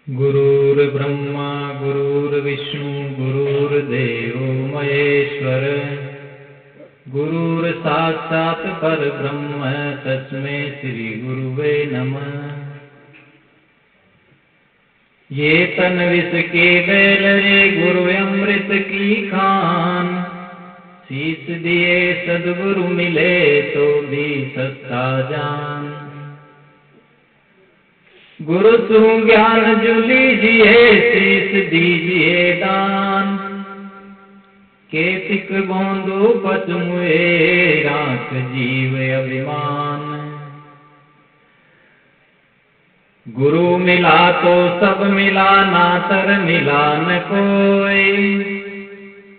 गुरुर्ब्रह्मा गुरुर्विष्णु गुरुर्देवो महेश्वर गुरुर्साक्षात् परब्रह्म तस्मै श्री गुरुवे नमः। ये तन विष के बैल रे गुरु अमृत की खान, शीश दिए सदगुरु मिले तो भी सस्ता जान। गुरु सु ज्ञान जो लीजिए शीश दीजिए दान, केतिक बोंदो पचमुए राख जीव अभिमान। गुरु मिला तो सब मिला ना तर मिला न कोई,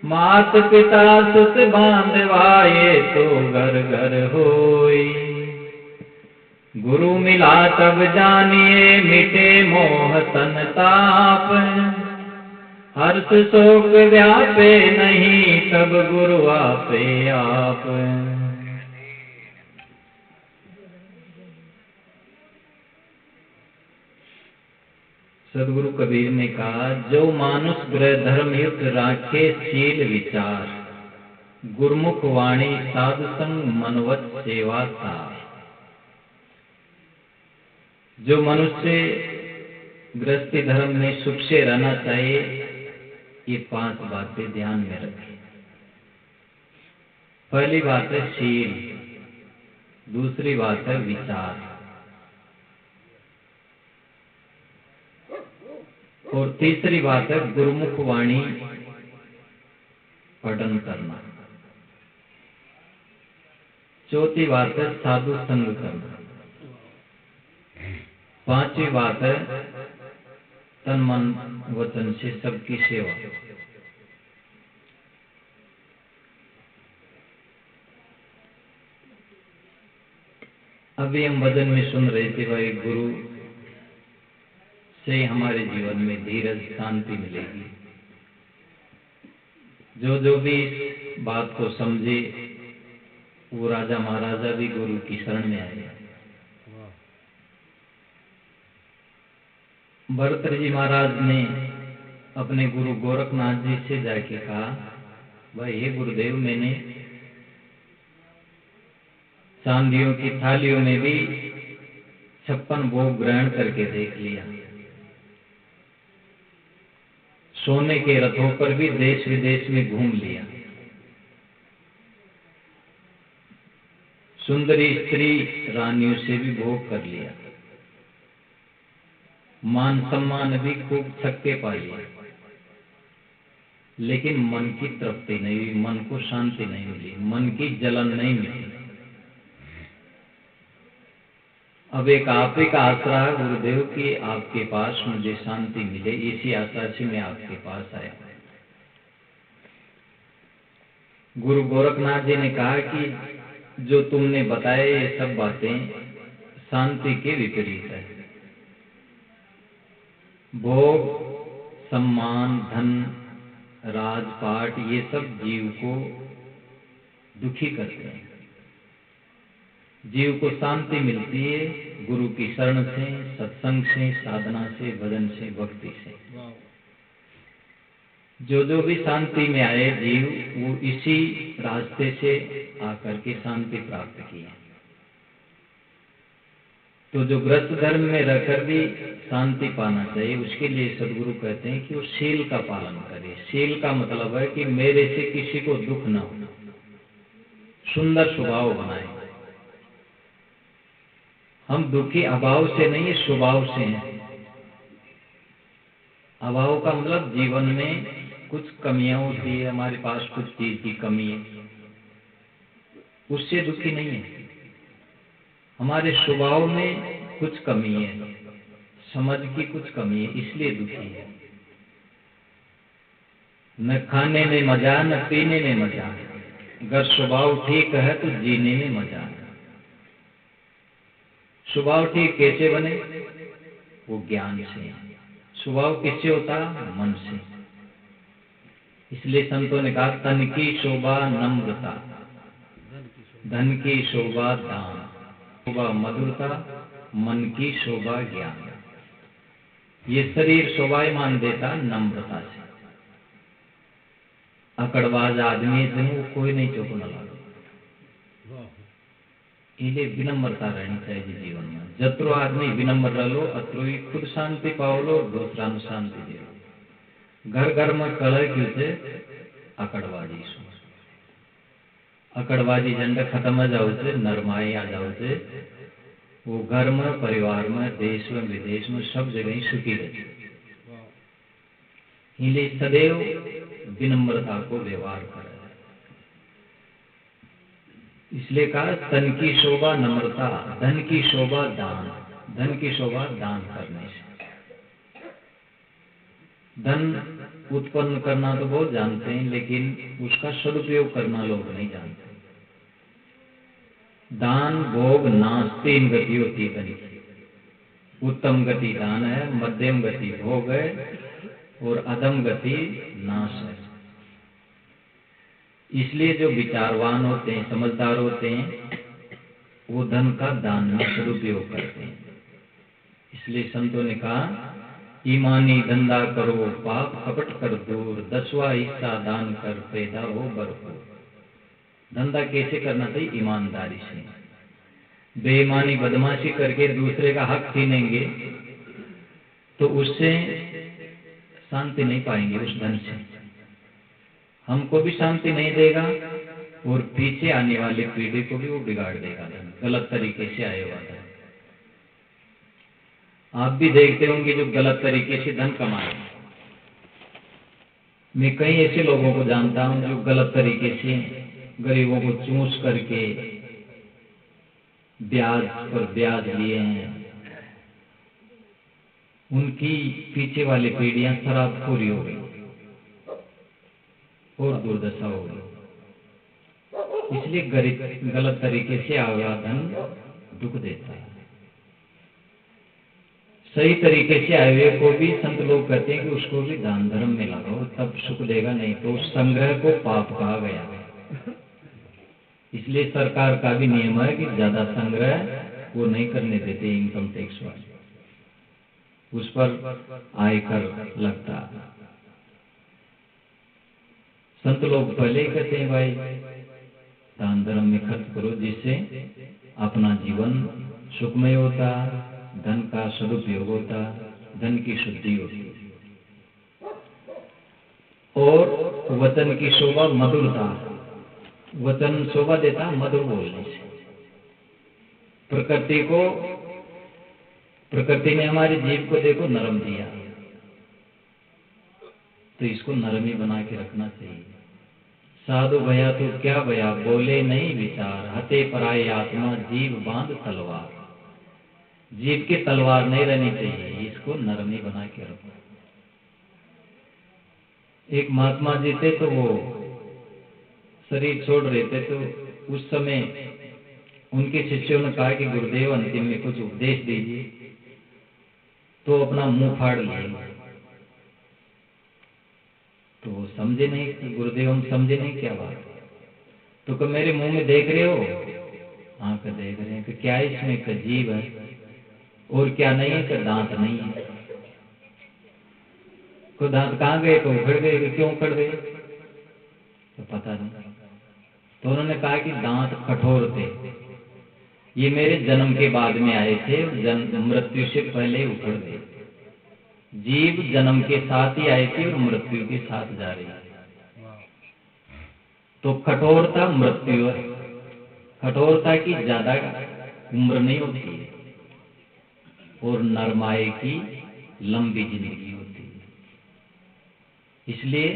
मात पिता सुत बांधवाए तो घर घर होई। गुरु मिला तब जानिए मिटे मोह तन ताप, हर्ष शोक व्यापे नहीं तब गुरु आपे आप। सदगुरु कबीर ने कहा, जो मानुष ग्रह धर्म युक्त राखे शील विचार, गुरमुख वाणी साधु संग मनवत सेवा सार। जो मनुष्य गृहस्थी धर्म में सुख से रहना चाहिए, ये 5 बातें ध्यान में रखें। पहली बात है शील, दूसरी बात है विचार, और तीसरी बात है गुरुमुख वाणी पठन करना। चौथी बात है साधु संग करना। 5वीं बात है तन मन वचन से सबकी सेवा। अभी हम भजन में सुन रहे थे भाई, गुरु से हमारे जीवन में धीरज शांति मिलेगी। जो जो भी इस बात को समझे वो राजा महाराजा भी गुरु की शरण में आए। भरतरी जी महाराज ने अपने गुरु गोरखनाथ जी से जाके कहा, भाई हे गुरुदेव, मैंने चांदियों की थालियों में भी 56 भोग ग्रहण करके देख लिया, सोने के रथों पर भी देश विदेश में घूम लिया, सुंदरी स्त्री रानियों से भी भोग कर लिया, मान सम्मान भी खूब छक्के पा लिया, लेकिन मन की तृप्ति नहीं हुई, मन को शांति नहीं मिली, मन की जलन नहीं मिली। अब एक आप ही का आसरा है गुरुदेव की आपके पास मुझे शांति मिले, इसी आशा से मैं आपके पास आया। गुरु गोरखनाथ जी ने कहा कि जो तुमने बताए ये सब बातें शांति के विपरीत है। भोग सम्मान धन राजपाट ये सब जीव को दुखी करते हैं। जीव को शांति मिलती है गुरु की शरण से, सत्संग से, साधना से, भजन से, भक्ति से। जो जो भी शांति में आए जीव, वो इसी रास्ते से आकर के शांति प्राप्त किए। तो जो गृहस्थ धर्म में रहकर भी शांति पाना चाहिए, उसके लिए सदगुरु कहते हैं कि वो शील का पालन करे। शील का मतलब है कि मेरे से किसी को दुख न हो, सुंदर स्वभाव बनाए। हम दुखी अभाव से नहीं, स्वभाव से हैं। अभाव का मतलब जीवन में कुछ कमियां होती है, हमारे पास कुछ चीज की कमी है, उससे दुखी नहीं है। हमारे स्वभाव में कुछ कमी है, समझ की कुछ कमी है, इसलिए दुखी है। न खाने में मजा न पीने में मजा, अगर स्वभाव ठीक है तो जीने में मजा है। स्वभाव ठीक कैसे बने? वो ज्ञान से। स्वभाव किससे होता? मन से। इसलिए संतों ने कहा, तन की शोभा नम्रता, धन की शोभा दान, शोभा मधुरता, मन की शोभा ज्ञान। ये शरीर शोभायमान देता नम्रता से। अकड़बाज आदमी वो कोई नहीं चुप न लगा, इले विनम्रता रहनी चाहिए जीवन में। जत्रो आदमी विनम्र रहो अत्रो ही खुद शांति पाओलो, दूसरा नु शांति दे। घर घर में कलह क्यों थे? अकड़बाजी सु अकड़बाजी झंडा खत्म हो जाओ थे, नरमाई आ जाओ थे, वो घर में, परिवार में, देश में, विदेश में सब जगह ही सुखी रहते। इले सदैव विनम्रता को व्यवहार करे। इसलिए कहा तन की शोभा नम्रता, धन की शोभा दान। धन की शोभा दान करने से। धन उत्पन्न करना तो बहुत जानते हैं, लेकिन उसका सदुपयोग करना लोग नहीं जानते। दान भोग नाश तीन गति होती है धन की। उत्तम गति दान है, मध्यम गति भोग है और अधम गति नाश है। इसलिए जो विचारवान होते हैं, समझदार होते हैं, वो धन का दान में सदुपयोग करते हैं। इसलिए संतों ने कहा ईमानी धंधा करो, पाप कपट कर दूर, 10वां हिस्सा दान कर, पैदा हो भरपूर। धंधा कैसे करना चाहिए? ईमानदारी से। बेईमानी बदमाशी करके दूसरे का हक छीनेंगे तो उससे शांति नहीं पाएंगे। उस धन से हमको भी शांति नहीं देगा और पीछे आने वाली पीढ़ी को भी वो बिगाड़ देगा। धन गलत तरीके से आए हुआ धन। आप भी देखते होंगे जो गलत तरीके से धन कमाए। मैं कई ऐसे लोगों को जानता हूं जो गलत तरीके से गरीबों को चूस करके ब्याज पर ब्याज लिए हैं। उनकी पीछे वाली पीढ़ियां शराबखोरी हो गई और दुर्दशा हो गई। इसलिए गलत तरीके से आया धन दुख देता है। सही तरीके से आए हुए को भी संत लोग कहते हैं कि उसको भी दान धर्म में लगाओ, तब सुख देगा, नहीं तो उस संग्रह को पाप कहा गया है। इसलिए सरकार का भी नियम है कि ज्यादा संग्रह वो नहीं करने देते इनकम टैक्स वाले, उस पर आयकर लगता। संत लोग पहले ही कहते हैं भाई दान धर्म में खर्च करो, जिससे अपना जीवन सुखमय होता, धन का सदुपयोग होता, धन की शुद्धि होती। और वचन की शोभा मधुरता। वचन शोभा देता मधुर बोलने से। प्रकृति ने हमारे जीव को देखो नरम दिया, तो इसको नरम ही बना के रखना चाहिए। साधु भया तो क्या भया, बोले नहीं विचार, हते पराये आत्मा, जीव बांध तलवार। जीव की तलवार नहीं रहनी चाहिए, इसको नरम ही बना के रखो। एक महात्मा जी थे, तो वो शरीर छोड़ रहे थे, तो उस समय उनके शिष्यों ने कहा कि गुरुदेव अंतिम में कुछ उपदेश दीजिए। तो अपना मुंह फाड़ लिए। तो वो समझे नहीं कि गुरुदेव हम समझे नहीं क्या बात। तो क्या मेरे मुंह में देख रहे हो? हाँ क्या देख रहे हैं। कि क्या इसमें का जीव है और क्या नहीं है? कि दांत नहीं है। तो दांत कहाँ गए? तो उखड़ गए। कि क्यों उखड़ गए? तो पता नहीं। तो उन्होंने कहा कि दांत कठोर थे, ये मेरे जन्म के बाद में आए थे, मृत्यु से पहले उखड़ गए। जीव जन्म के साथ ही आई थी और मृत्यु के साथ जा रही है। तो कठोरता मृत्यु है। कठोरता की ज्यादा उम्र नहीं होती है और नरमाई की लंबी जिंदगी होती है। इसलिए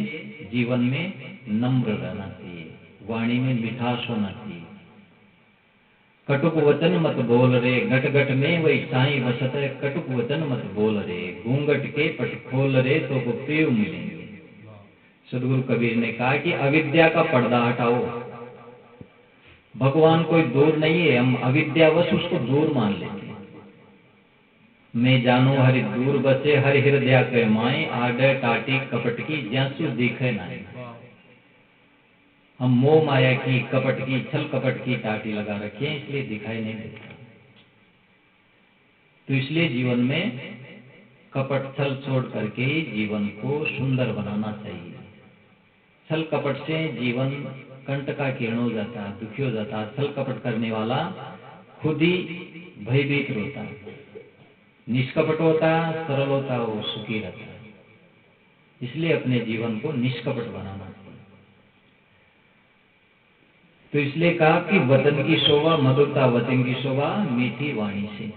जीवन में नम्र रहना चाहिए, वाणी में मिठास होना चाहिए। कटुक वचन मत बोल रे, घट घट में वही साई वसत है। कटुक वचन मत बोल रे, घूंघट के पट खोल रे, तो को पेव मिलेंगे। सदगुरु कबीर ने कहा कि अविद्या का पर्दा हटाओ। भगवान कोई दूर नहीं है, हम अविद्यावश उसको दूर मान लेते हैं। मैं जानो हरि दूर बसे, हरि हृदय के माए, आडे टाटी कपट की ज्यासु दिखे नाई। हम मोह माया की, कपट की, छल कपट की टाटी लगा रखे हैं, इसलिए दिखाई नहीं देता। तो इसलिए जीवन में कपट छल छोड़ करके जीवन को सुंदर बनाना चाहिए। छल कपट से जीवन कंट का किरण हो जाता है, दुखी हो जाता है। छल कपट करने वाला खुद ही भयभीत होता है। निष्कपट होता है, सरल होता है, वो सुखी रहता है। इसलिए अपने जीवन को निष्कपट बनाना चाहिए। तो इसलिए कहा कि वचन की शोभा मधुरता, वचन की शोभा मीठी वाणी से।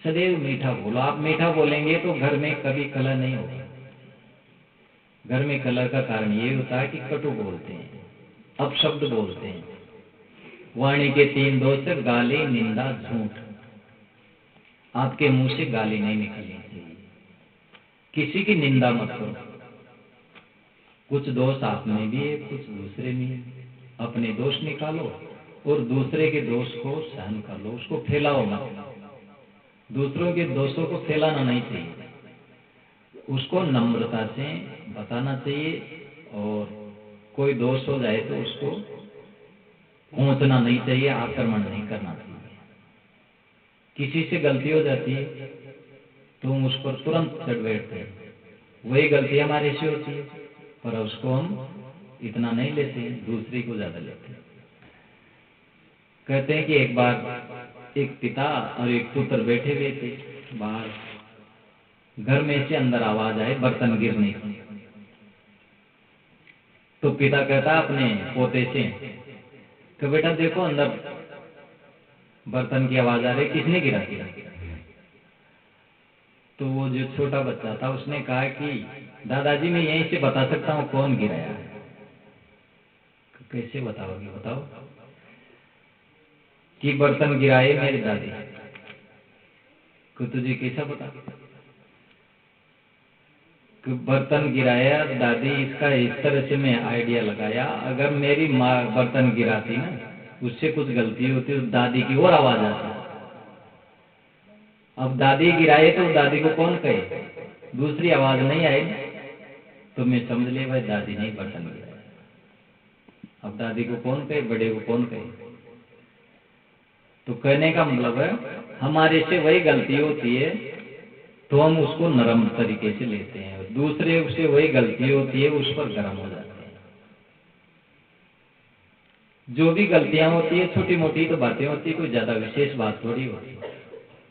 सदैव मीठा बोलो। आप मीठा बोलेंगे तो घर में कभी कलह नहीं होगा। घर में कलह का कारण ये होता है कि कटु बोलते हैं, अपशब्द बोलते हैं। वाणी के 3 दोष: गाली, निंदा, झूठ। आपके मुंह से गाली नहीं निकलनी चाहिए। किसी की निंदा मत करो। कुछ दोष आप में भी है, कुछ दूसरे में है। अपने दोष निकालो और दूसरे के दोष को सहन कर लो, उसको फैलाओ मत। दूसरों के दोषों को फैलाना नहीं चाहिए, उसको नम्रता से बताना चाहिए। और कोई दोष हो जाए तो उसको पहुंचना नहीं चाहिए, आक्रमण नहीं करना चाहिए। किसी से गलती हो जाती है तो हम उस पर तुरंत चढ़ बैठते हैं, वही गलती हमारे से होती है, पर उसको हम इतना नहीं लेते हैं, दूसरे को ज्यादा लेते हैं। कहते हैं कि एक बार एक पिता और एक पुत्र बैठे हुए थे बाहर। घर में से अंदर आवाज आए बर्तन गिरने की। तो पिता कहता अपने पोते से कि बेटा देखो अंदर बर्तन की आवाज आ रही, किसने गिरा दिया? तो वो जो छोटा बच्चा था उसने कहा कि दादाजी मैं यहीं से बता सकता हूँ कौन गिराया। कैसे बताओगे? बताओ कि बर्तन गिराए मेरी दादी को, तुझे कैसा पता कि बर्तन गिराया दादी? इसका इस तरह से मैं आइडिया लगाया, अगर मेरी माँ बर्तन गिराती ना, उससे कुछ गलती होती तो दादी की और आवाज आती। अब दादी गिराए तो दादी को कौन कहे? दूसरी आवाज नहीं आई तो मैं समझ लिया भाई दादी नहीं बर्तन गिराया। अब दादी को कौन कहे, बड़े को कौन कहे? तो कहने का मतलब है हमारे से वही गलती होती है तो हम उसको नरम तरीके से लेते हैं, दूसरे से वही गलती होती है उस पर गर्म हो जाते हैं। जो भी गलतियां होती है छोटी मोटी तो बातें होती है, कोई ज्यादा विशेष बात थोड़ी होती,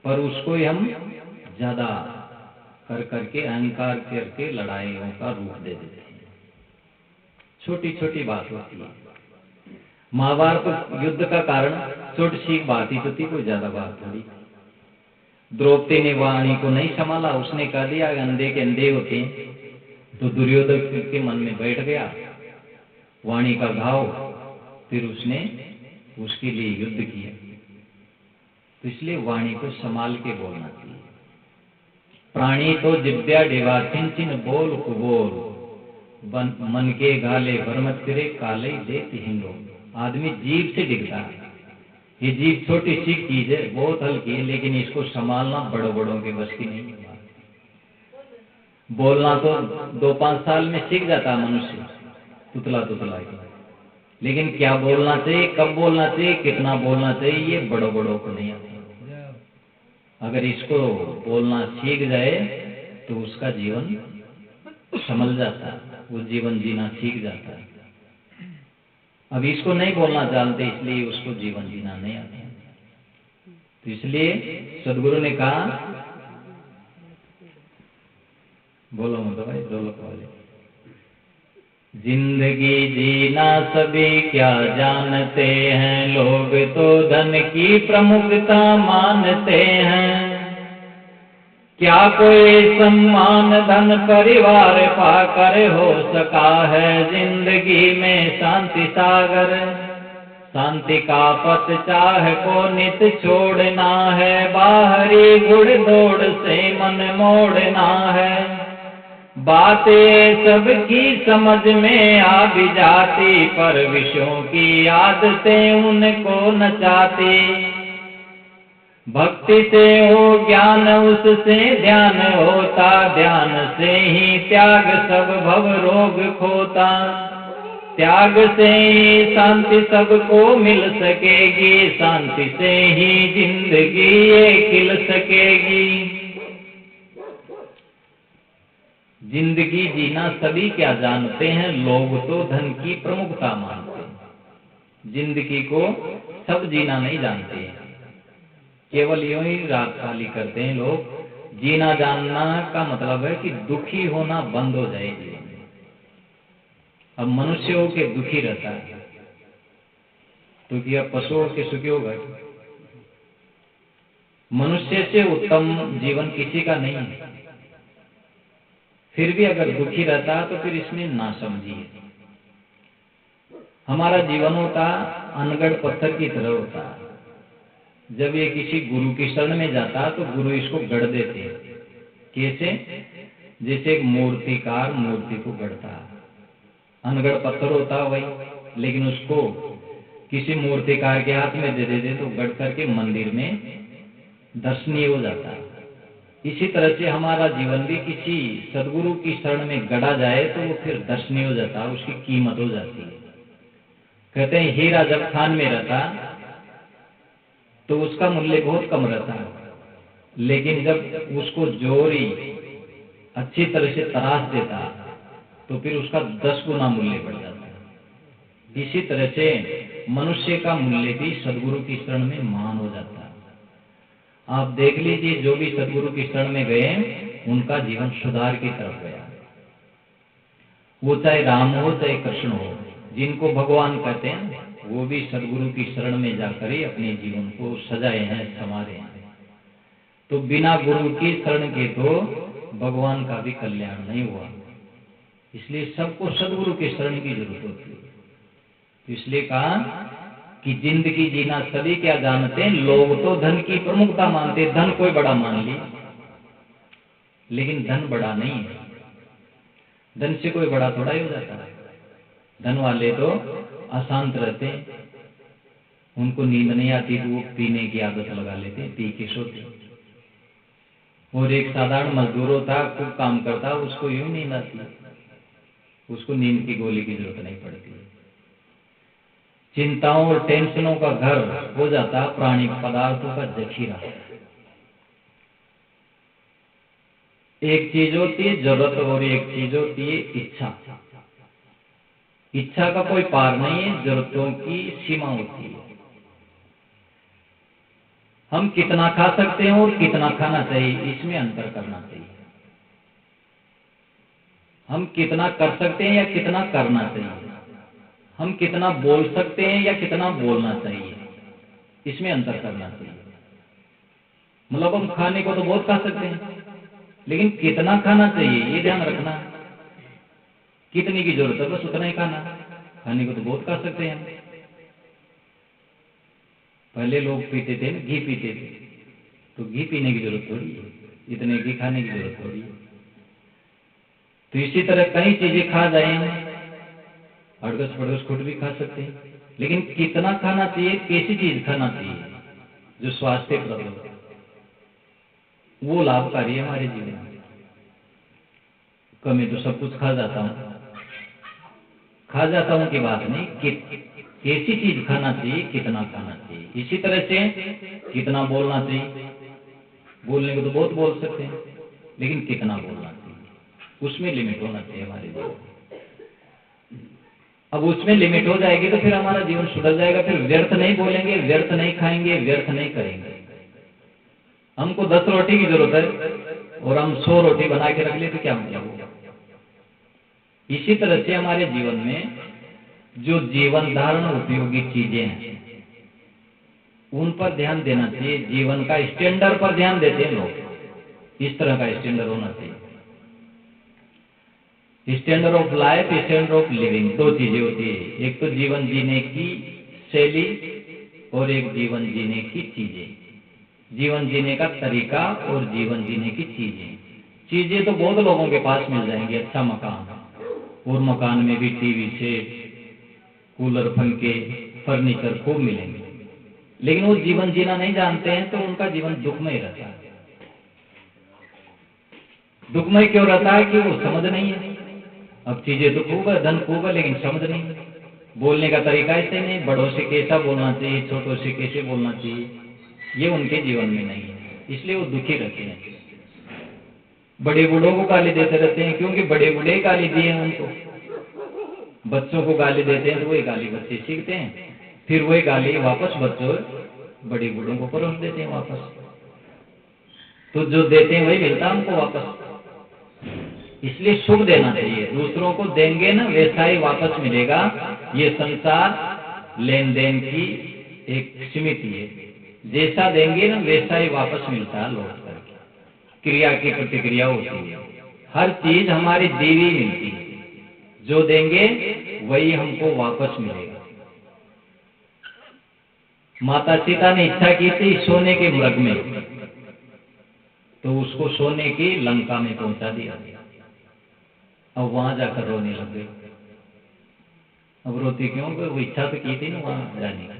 पर उसको ही हम ज्यादा कर करके अहंकार करके लड़ाइयों का रूप दे देते हैं। छोटी छोटी बात होती है। महाभारत युद्ध का कारण छोटी सी बात ही तो थी, कोई ज्यादा बात थोड़ी। द्रौपदी ने वाणी को नहीं संभाला, उसने कह दिया अंधे के अंधे होते हैं, तो दुर्योधन के मन में बैठ गया वाणी का घाव। फिर उसने उसके लिए युद्ध किया। तो इसलिए वाणी को संभाल के बोलना चाहिए। प्राणी तो जिव्या डेवा छिन छिन बोल कुबोल, मन के गाले भरमत फिरे काले देत हिंदो। आदमी जीभ से डिगता है। ये जीभ छोटी सी चीज है, बहुत हल्की है, लेकिन इसको संभालना बड़ों बड़ों के बस की नहीं है। बोलना तो 2-5 साल में सीख जाता है मनुष्य, तुतला तुतला के, लेकिन क्या बोलना चाहिए, कब बोलना चाहिए, कितना बोलना चाहिए, ये बड़ों बड़ों को नहीं आता। अगर इसको बोलना सीख जाए तो उसका जीवन संभल जाता है, वो जीवन जीना सीख जाता है। अब इसको नहीं बोलना जानते इसलिए उसको जीवन जीना नहीं आता। तो इसलिए सदगुरु ने कहा, बोलो मतलब भाई ढोलक वाले, जिंदगी जीना सभी क्या जानते हैं, लोग तो धन की प्रमुखता मानते हैं। क्या कोई सम्मान धन परिवार पाकर हो सका है, जिंदगी में शांति सागर। शांति का पथ चाह को नित छोड़ना है, बाहरी गुड़ दौड़ से मन मोड़ना है। बातें सबकी समझ में आ भी जाती, पर विषयों की आदतें उनको नचाती। भक्ति से हो ज्ञान उससे ध्यान होता, ध्यान से ही त्याग सब भव रोग खोता। त्याग से ही शांति सबको मिल सकेगी, शांति से ही जिंदगी ये खिल सकेगी। जिंदगी जीना सभी क्या जानते हैं, लोग तो धन की प्रमुखता मानते हैं। जिंदगी को सब जीना नहीं जानते हैं, केवल यूं ही रात खाली करते हैं लोग। जीना जानना का मतलब है कि दुखी होना बंद हो जाए जीवन में। अब मनुष्य हो के दुखी रहता है तो क्या पशु हो के सुखी होगा? मनुष्य से उत्तम जीवन किसी का नहीं है। फिर भी अगर दुखी रहता है तो फिर इसमें नासमझी है। हमारा जीवन होता अनगढ़ पत्थर की तरह होता है। जब ये किसी गुरु की शरण में जाता तो गुरु इसको गढ़ देते हैं। कैसे? जैसे एक मूर्तिकार मूर्ति को गढ़ता है, अनगढ़ पत्थर होता है वही, लेकिन उसको किसी मूर्तिकार के हाथ में दे देते तो गढ़ करके मंदिर में दर्शनीय हो जाता है। इसी तरह से हमारा जीवन भी किसी सदगुरु की शरण में गढ़ा जाए तो वो फिर दर्शनीय हो जाता है, उसकी कीमत हो जाती है। कहते हैं हीरा जब खान में रहता तो उसका मूल्य बहुत कम रहता है, लेकिन जब उसको जोरी अच्छी तरह से तराश देता तो फिर उसका 10 गुना मूल्य बढ़ जाता है। इसी तरह से मनुष्य का मूल्य भी सदगुरु की शरण में महान हो जाता है। आप देख लीजिए, जो भी सदगुरु की शरण में गए उनका जीवन सुधार की तरफ गया। वो चाहे राम हो चाहे कृष्ण हो, जिनको भगवान कहते हैं, वो भी सदगुरु की शरण में जाकर ही अपने जीवन को सजाए हैं, संवारे हैं। तो बिना गुरु की शरण के तो भगवान का भी कल्याण नहीं हुआ। इसलिए सबको सदगुरु की शरण की जरूरत होती है। तो इसलिए कहा कि जिंदगी जीना सभी क्या जानते हैं, लोग तो धन की प्रमुखता मानते हैं। धन कोई बड़ा मान ली, लेकिन धन बड़ा नहीं है। धन से कोई बड़ा थोड़ा ही हो जाता है। धन वाले तो अशांत रहते हैं, उनको नींद नहीं आती तो वो पीने की आदत लगा लेते, पी के सोते। और एक साधारण मजदूर होता, खूब काम करता, उसको यूं नींद आती, उसको नींद की गोली की जरूरत नहीं पड़ती। चिंताओं और टेंशनों का घर हो जाता प्राणी पदार्थों का जखीरा। एक चीज होती है जरूरत और एक चीज होती है इच्छा। इच्छा का कोई पार नहीं है, जरूरतों की सीमा होती है। हम कितना खा सकते हैं और कितना खाना चाहिए, इसमें अंतर करना चाहिए। हम कितना कर सकते हैं या कितना करना चाहिए, हम कितना बोल सकते हैं या कितना बोलना चाहिए, इसमें अंतर करना चाहिए। मतलब हम खाने को तो बहुत खा सकते हैं, लेकिन कितना खाना चाहिए ये ध्यान रखना। कितनी की जरूरत है बस उतना ही खाना। खाने को तो बहुत खा सकते हैं हम। पहले लोग पीते थे ना, घी पीते थे, तो घी पीने की जरूरत थोड़ी है, इतने घी खाने की जरूरत थोड़ी है। तो इसी तरह कई चीजें खा जाए, अड़गस पड़गस खुद भी खा सकते हैं, लेकिन कितना खाना चाहिए, कैसी चीज खाना चाहिए जो स्वास्थ्यप्रद हो, वो लाभकारी है हमारे जीवन में। कभी तो सब कुछ खा जाता हूं की बात नहीं, कैसी चीज खाना चाहिए, कितना खाना चाहिए। इसी तरह से कितना बोलना चाहिए, बोलने को तो बहुत बोल सकते हैं, लेकिन कितना बोलना चाहिए, उसमें लिमिट होना चाहिए हमारे जीवन। अब उसमें लिमिट हो जाएगी तो फिर हमारा जीवन सुधर जाएगा। फिर व्यर्थ नहीं बोलेंगे, व्यर्थ नहीं खाएंगे, व्यर्थ नहीं करेंगे। हमको 10 रोटी की जरूरत है और हम 100 रोटी बना के रख ले तो क्या मतलब होगा। इसी तरह से हमारे जीवन में जो जीवन धारण उपयोगी चीजें हैं उन पर ध्यान देना चाहिए। जीवन का स्टैंडर्ड पर ध्यान देते हैं लोग, इस तरह का स्टैंडर्ड होना चाहिए। Standard of life, standard of living, दो चीजें होती है। एक तो जीवन जीने की शैली और एक जीवन जीने की चीजें। जीवन जीने का तरीका और जीवन जीने की चीजें। चीजें तो बहुत लोगों के पास मिल जाएंगी, अच्छा मकान, और मकान में भी टीवी सेट, कूलर, पंखे, फर्नीचर खूब मिलेंगे, लेकिन वो जीवन जीना नहीं जानते हैं तो उनका जीवन दुखमय रहता है। दुखमय क्यों रहता है? कि वो समझ नहीं है। अब चीजें तो खूब है, धन खूब है, लेकिन समझ नहीं है। बोलने का तरीका ऐसे नहीं, बड़ों से कैसा बोलना चाहिए, छोटों से कैसे बोलना चाहिए, ये उनके जीवन में नहीं है, इसलिए वो दुखी रहते हैं। बड़े बूढ़ों को गाली देते रहते हैं, क्योंकि बड़े बूढ़े ही गाली दिए हैं उनको। बच्चों को गाली देते हैं तो वही गाली बच्चे सीखते हैं, फिर वही गाली वापस बच्चों बड़े बूढ़ों को परोस देते हैं वापस। तो जो देते हैं वही मिलता है हमको वापस। इसलिए शुभ देना चाहिए, दूसरों को देंगे ना वैसा ही वापस मिलेगा। ये संसार लेन देन की एक सीमित है, जैसा देंगे ना वैसा ही वापस मिलता है लौट करके। क्रिया की प्रतिक्रिया होती है, हर चीज हमारी देवी मिलती है, जो देंगे वही हमको वापस मिलेगा। माता सीता ने इच्छा की थी सोने के मृग में, तो उसको सोने की लंका में पहुंचा दिया। अब वहां जाकर रोने लग गई। अब रोती क्यों? वो इच्छा तो की थी ना वहां जाने की,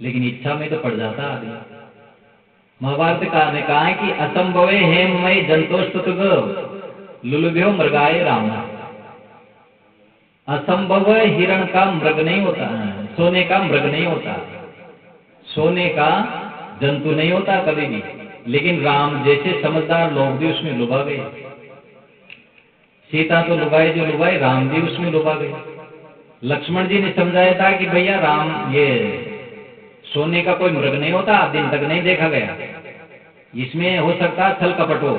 लेकिन इच्छा में तो पड़ जाता आदमी। महाभारत ने कहा है कि असंभवे हेममय जंतोस्तुतग लुलुभ्यो मृगाय राम। असंभव हिरण का मृग नहीं होता, सोने का मृग नहीं होता, सोने का जंतु नहीं होता कभी भी, लेकिन राम जैसे समझदार लोग भी उसमें लुभा गए। सीता तो लुभाए जो लुभाए, राम भी उसमें लुभा गए। लक्ष्मण जी ने समझाया था कि भैया राम, ये सोने का कोई मृग नहीं होता, दिन तक नहीं देखा गया, इसमें हो सकता छल कपट हो।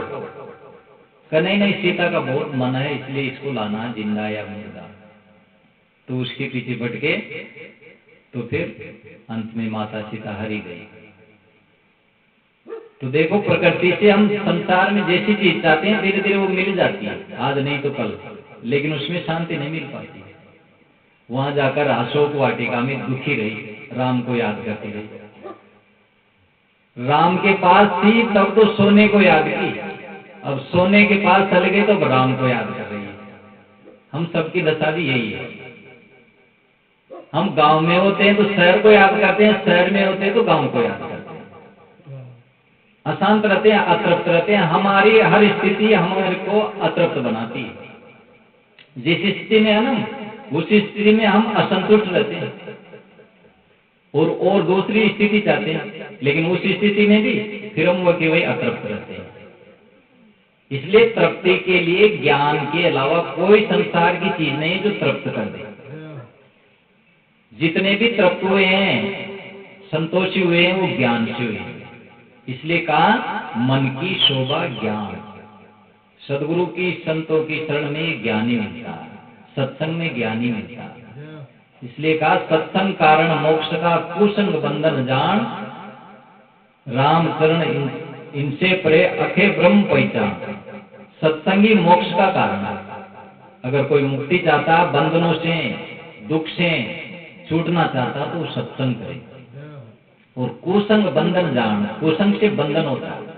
नहीं नहीं, सीता का बहुत मन है, इसलिए इसको लाना जिंदा या मुर्दा। तो उसके पीछे भटके, तो फिर अंत में माता सीता हरी गई। तो देखो, प्रकृति से हम संसार में जैसी चीज चाहते हैं धीरे धीरे वो मिल जाती है, आज नहीं तो कल, लेकिन उसमें शांति नहीं मिल पाती। वहां जाकर अशोक वाटिका में दुखी रही, राम को याद करती रही। राम के पास थी तब तो सोने को याद की, अब सोने के पास चले गए तो राम को याद कर रही है। हम सबकी दशा भी यही है। हम गांव में होते हैं तो शहर को याद करते हैं, शहर में होते हैं तो गांव को याद करते हैं। अशांत रहते हैं, अतृप्त रहते हैं। हमारी हर स्थिति हमारे को अतृप्त बनाती है। जिस स्थिति में है ना, उस स्थिति में हम असंतुष्ट रहते हैं और दूसरी स्थिति चाहते हैं, लेकिन उस स्थिति में भी फिर हम वही वही अतृप्त रहते हैं। इसलिए तृप्ति के लिए ज्ञान के अलावा कोई संसार की चीज नहीं है जो तृप्त कर दे। जितने भी तृप्त हुए हैं, संतोषी हुए हैं, वो ज्ञान से हुए हैं। इसलिए कहा मन की शोभा ज्ञान। सदगुरु की, संतों की शरण में ज्ञानी मिलता है, सत्संग में ज्ञानी मिलता है। इसलिए कहा सत्संग कारण मोक्ष का कुसंग बंधन जान, राम चरण इनसे परे अखे ब्रह्म पहचान। सत्संगी मोक्ष का कारण है। अगर कोई मुक्ति चाहता, बंधनों से, दुख से छूटना चाहता, तो सत्संग करे। और कुसंग बंधन जान, कुसंग से बंधन होता है।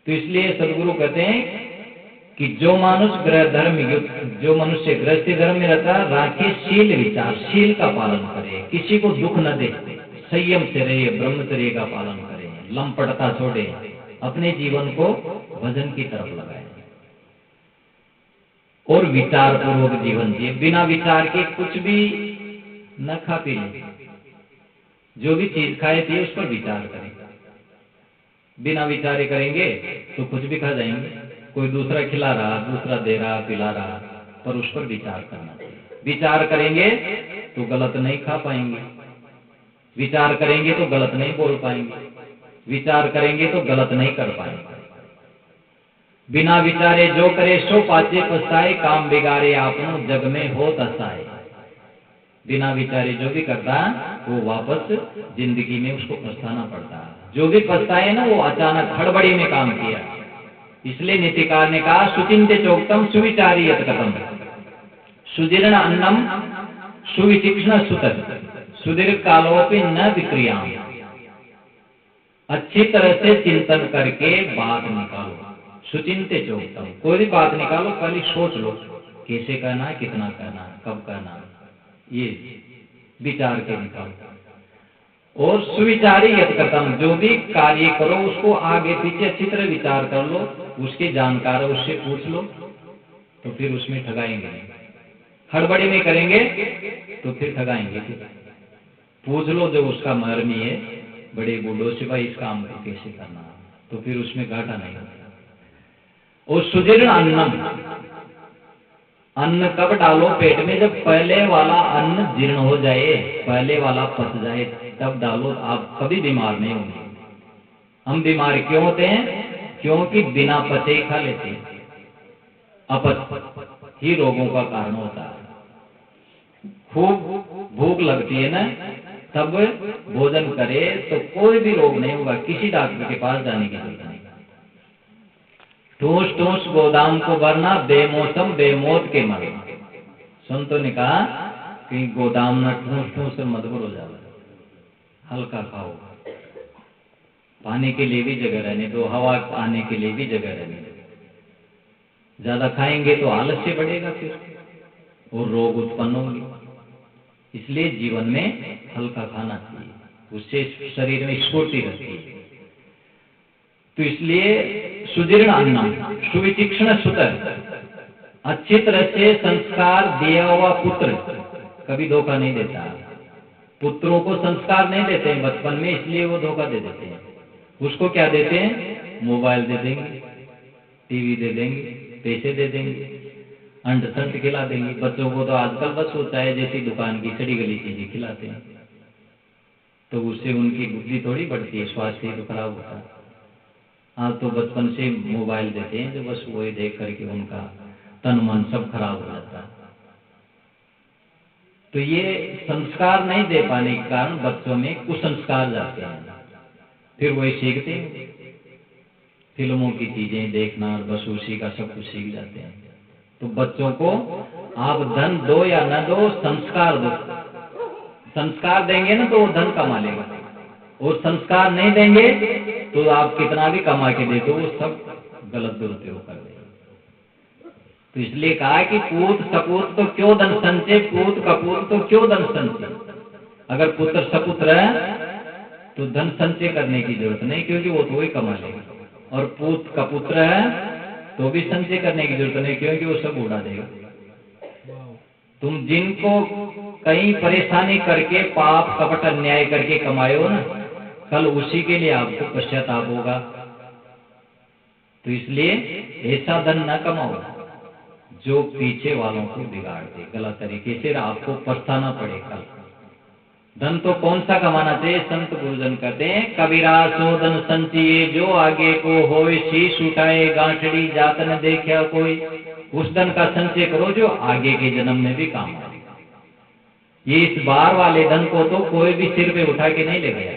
तो इसलिए सदगुरु कहते हैं कि जो मनुष्य गृह धर्म, जो मनुष्य गृहस्थी धर्म में रहता है, राखे शील विचार, शील का पालन करे, किसी को दुख न दे, संयम से रहे, ब्रह्मचर्य का पालन करे, लंपटता छोड़े, अपने जीवन को भजन की तरफ लगाए और विचार पूर्वक जीवन जिए। बिना विचार के कुछ भी न खा पी ले, जो भी चीज खाए पिए उस पर विचार करें। बिना विचारे करेंगे तो कुछ भी खा जाएंगे। कोई दूसरा खिला रहा, दूसरा दे रहा, पिला रहा, पर उस पर विचार करना चाहिए। विचार करेंगे तो गलत नहीं खा पाएंगे, विचार करेंगे तो गलत नहीं बोल पाएंगे, विचार करेंगे तो गलत नहीं कर पाएंगे। बिना विचारे जो करे सो पाचे पछताए, काम बिगाड़े आपनो जग में हो तसाए। बिना विचारे जो भी करता वो वापस जिंदगी में उसको पछताना पड़ता है। जो भी पछताए ना, वो अचानक हड़बड़ी में काम किया। इसलिए नीतिकार ने कहा सुचिंत्य चोक्तम सुविचारी यत कथम, सुजीर्ण अन्नम सुविचक्षण सुतत, सुदीर्घ कालोपि न विक्रियाम। अच्छी तरह से चिंतन करके बात निकालो। सुचिंत्य चोक्तम, कोई भी बात निकालो पहले सोच लो, कैसे करना है, कितना करना है, कब करना है, ये विचार के निकालो। और सुविचारी यत कथम, जो भी कार्य करो उसको आगे पीछे अच्छी तरह विचार कर लो, उसके जानकार उससे पूछ लो, तो फिर उसमें ठगाएंगे नहीं। हड़बड़ी में करेंगे तो फिर ठगाएंगे। पूछ लो जो उसका मर्मी है बड़े बूढ़ों से, भाई इस काम को कैसे करना है, तो फिर उसमें घाटा नहीं होता। और सुजीर्ण अन्नम, अन्न कब डालो पेट में? जब पहले वाला अन्न जीर्ण हो जाए, पहले वाला पच जाए, तब डालो। आप कभी बीमार नहीं होंगे। हम बीमार क्यों होते हैं? क्योंकि बिना पचे ही खा लेते हैं। अपच ही रोगों का कारण होता है। खूब भूख लगती है ना, तब भोजन करे तो कोई भी रोग नहीं होगा, किसी डॉक्टर के पास जाने की जरूरत नहीं। ठूस ठूस गोदाम को भरना, बेमौसम बेमौत के मरना। संतों ने कहा कि गोदाम न ठूस ठूस से मत भरो जाओ, हल्का खाओ, पानी के लिए भी जगह रहने दो, हवा आने के लिए भी जगह रहने दो। ज्यादा खाएंगे तो आलस्य बढ़ेगा फिर और रोग उत्पन्न होंगे। इसलिए जीवन में हल्का खाना चाहिए, उससे शरीर में स्फूर्ति रहती है। तो इसलिए सुजीर्ण अन्नम सुविचक्षण सुतर, अच्छी तरह से संस्कार दिया हुआ पुत्र कभी धोखा नहीं देता। पुत्रों को संस्कार नहीं देते हैं बचपन में, इसलिए वो धोखा दे देते हैं। उसको क्या देते हैं? मोबाइल दे देंगे, टीवी दे देंगे, पैसे दे देंगे, अंड संट खिला देंगे। बच्चों को तो आजकल बस होता है जैसी दुकान की सड़ी गली चीजें खिलाते हैं, तो उससे उनकी बुद्धि थोड़ी बढ़ती है, स्वास्थ्य तो खराब होता है। आज तो बचपन से मोबाइल देते हैं, जो बस वही देख करके उनका तन मन सब खराब हो जाता है। तो ये संस्कार नहीं दे पाने के कारण बच्चों में कुसंस्कार जाते हैं, फिर वही सीखते हैं, फिल्मों की चीजें देखना और बस उसी का सब कुछ सीख जाते हैं। तो बच्चों को आप धन दो या न दो, संस्कार दो। संस्कार देंगे ना तो वो धन कमा लेगा, और संस्कार नहीं देंगे तो आप कितना भी कमा के दे दो, वो सब गलत दुरुपयोग कर देगा। तो इसलिए कहा कि पूत सपूत तो क्यों धन संचय, पूत कपूत तो क्यों धन संचय। अगर पुत्र सपुत्र है तो धन संचय करने की जरूरत नहीं, क्योंकि वो तो वही कमा लेगा। और पूत कपुत्र है तो भी संचय करने की जरूरत नहीं, क्योंकि वो सब उड़ा देगा। तुम जिनको कहीं परेशानी करके पाप कपट अन्याय करके कमाए हो ना, कल उसी के लिए आपको पश्चाताप होगा। तो इसलिए ऐसा धन न कमाओ जो पीछे वालों को बिगाड़ दे, गलत तरीके से आपको पछताना पड़े कल। धन तो कौन सा कमाना चाहिए? संत गुरुजन कहते हैं कबीरा सो धन संचिए, जो आगे को होए शीश उठाए, गांठड़ी जात न देखा कोई। उस धन का संचय करो जो आगे के जन्म में भी काम आए। ये इस बार वाले धन को तो कोई भी सिर पे उठा के नहीं ले गया,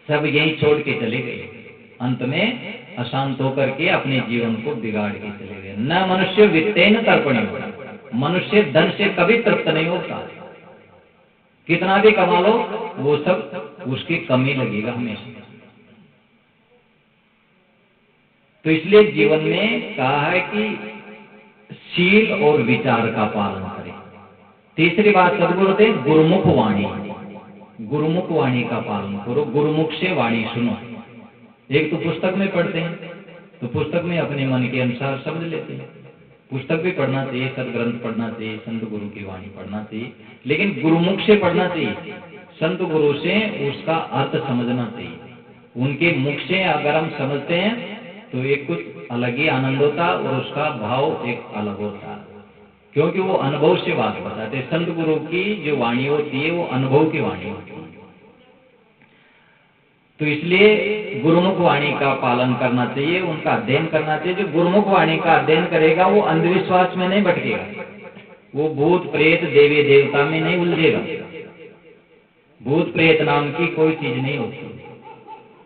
सब यहीं छोड़ के चले गए। अंत में अशांत होकर के अपने जीवन को बिगाड़ के चले गए। न मनुष्य वित्तेन तर्पणीय, मनुष्य धन से कभी तृप्त नहीं होता। कितना भी कमा लो वो सब उसकी कमी लगेगा हमेशा। तो इसलिए जीवन में कहा है कि शील और विचार का पालन करें। तीसरी बात सदगुरु होते गुरुमुख वाणी, गुरुमुख वाणी का पालन करो, गुरुमुख से वाणी सुनो। एक तो पुस्तक में पढ़ते हैं तो पुस्तक में अपने मन के अनुसार समझ लेते हैं, पुस्तक भी पढ़ना चाहिए, सदग्रंथ पढ़ना चाहिए, संत गुरु की वाणी पढ़ना चाहिए, लेकिन गुरुमुख से पढ़ना चाहिए। संत गुरु से उसका अर्थ समझना चाहिए। उनके मुख से अगर हम समझते हैं तो एक कुछ अलग ही आनंद होता है और उसका भाव एक अलग होता है, क्योंकि वो अनुभव से बात बताते हैं। संत गुरु की जो वाणी होती है वो अनुभव की वाणी होती है। तो इसलिए गुरुमुख वाणी का पालन करना चाहिए, उनका अध्ययन करना चाहिए। जो गुरुमुख वाणी का अध्ययन करेगा वो अंधविश्वास में नहीं भटकेगा, वो भूत प्रेत देवी देवता में नहीं उलझेगा। भूत प्रेत नाम की कोई चीज नहीं होती,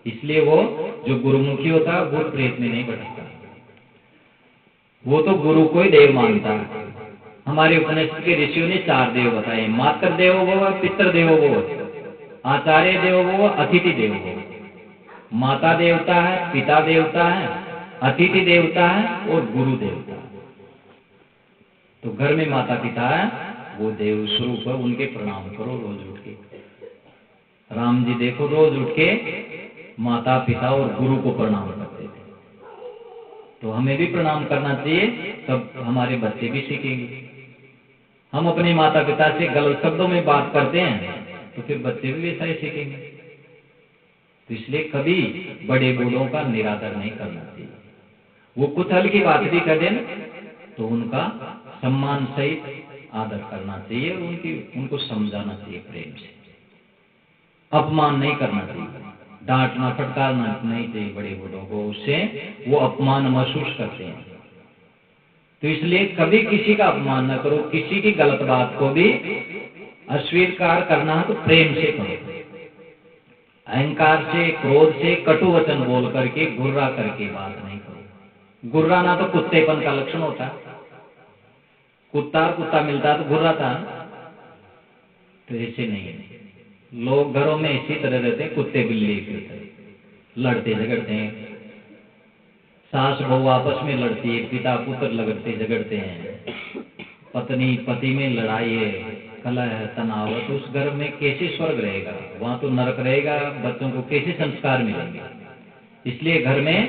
इसलिए वो जो गुरुमुखी होता है भूत प्रेत में नहीं भटकता, वो तो गुरु को ही देव मानता है। हमारे उपनिषद के ऋषियों ने 4 देव बताए, मातृ देवो भव, पितृ देवो भव, आचार्य देवो भव, अतिथि देवो भव। माता देवता है, पिता देवता है, अतिथि देवता है और गुरु देवता है। तो घर में माता पिता है वो देव स्वरूप है, उनके प्रणाम करो रोज उठ के। राम जी देखो रोज उठ के माता पिता और गुरु को प्रणाम करते थे, तो हमें भी प्रणाम करना चाहिए, तब हमारे बच्चे भी सीखेंगे। हम अपने माता पिता से गलत शब्दों में बात करते हैं तो फिर बच्चे भी वैसा ही सीखेंगे। तो इसलिए कभी बड़े बूढ़ों का निरादर नहीं करना चाहिए। वो कुछ हल्की बात भी कर दें तो उनका सम्मान सहित आदर करना चाहिए और उनको समझाना चाहिए प्रेम से। अपमान नहीं करना चाहिए, डांटना फटकारना नहीं चाहिए बड़े बूढ़ों को, उससे वो अपमान महसूस करते हैं। तो इसलिए कभी किसी का अपमान न करो, किसी की गलत बात को भी अस्वीकार करना है तो प्रेम से करो। अहंकार से, क्रोध से, कटु वचन बोल करके, गुर्रा करके बात नहीं करो। गुर्राना तो कुत्तेपन का लक्षण होता है। कुत्ता मिलता तो गुर्राता, तो ऐसे नहीं है। लोग घरों में इसी तरह रहते हैं, कुत्ते बिल्ली की तरह लड़ते झगड़ते हैं। सास बहू आपस में लड़ती है, पिता पुत्र लड़ते झगड़ते हैं, पत्नी पति में लड़ाई है, कलह है, तनाव है। तो उस घर में कैसे स्वर्ग रहेगा? वहां तो नरक रहेगा। बच्चों को कैसे संस्कार मिलेंगे? इसलिए घर में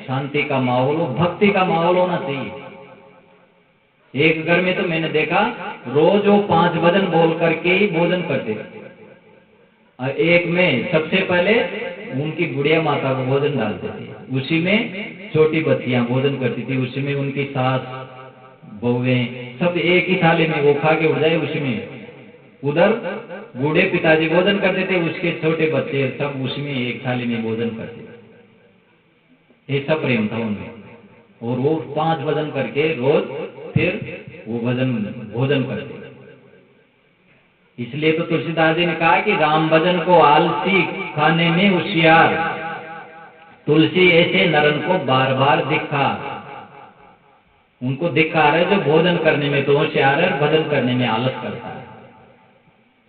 शांति का माहौल हो, भक्ति का माहौल होना चाहिए। एक घर में तो मैंने देखा रोज वो 5 भजन बोल करके ही भोजन करते थे। और एक में सबसे पहले उनकी बुढ़िया माता को भोजन डालते थे, उसी में छोटी बच्चियां भोजन करती थी, उसी में उनकी सास बहुएं सब एक ही थाली में वो खा के उड़ जाए उसी में। उधर बूढ़े पिताजी भोजन करते थे, उसके छोटे बच्चे सब उसी में एक थाली में भोजन करते थे। ऐसा प्रेम था उनमें। और वो 5 भजन करके रोज फिर वो भोजन करते। इसलिए तो तुलसीदास जी ने कहा कि राम भजन को आलसी, खाने में होशियार, तुलसी ऐसे नरन को बार बार धिक्कार। उनको धिक्कार है जो भोजन करने में तो होशियार है, भजन करने में आलस करता है।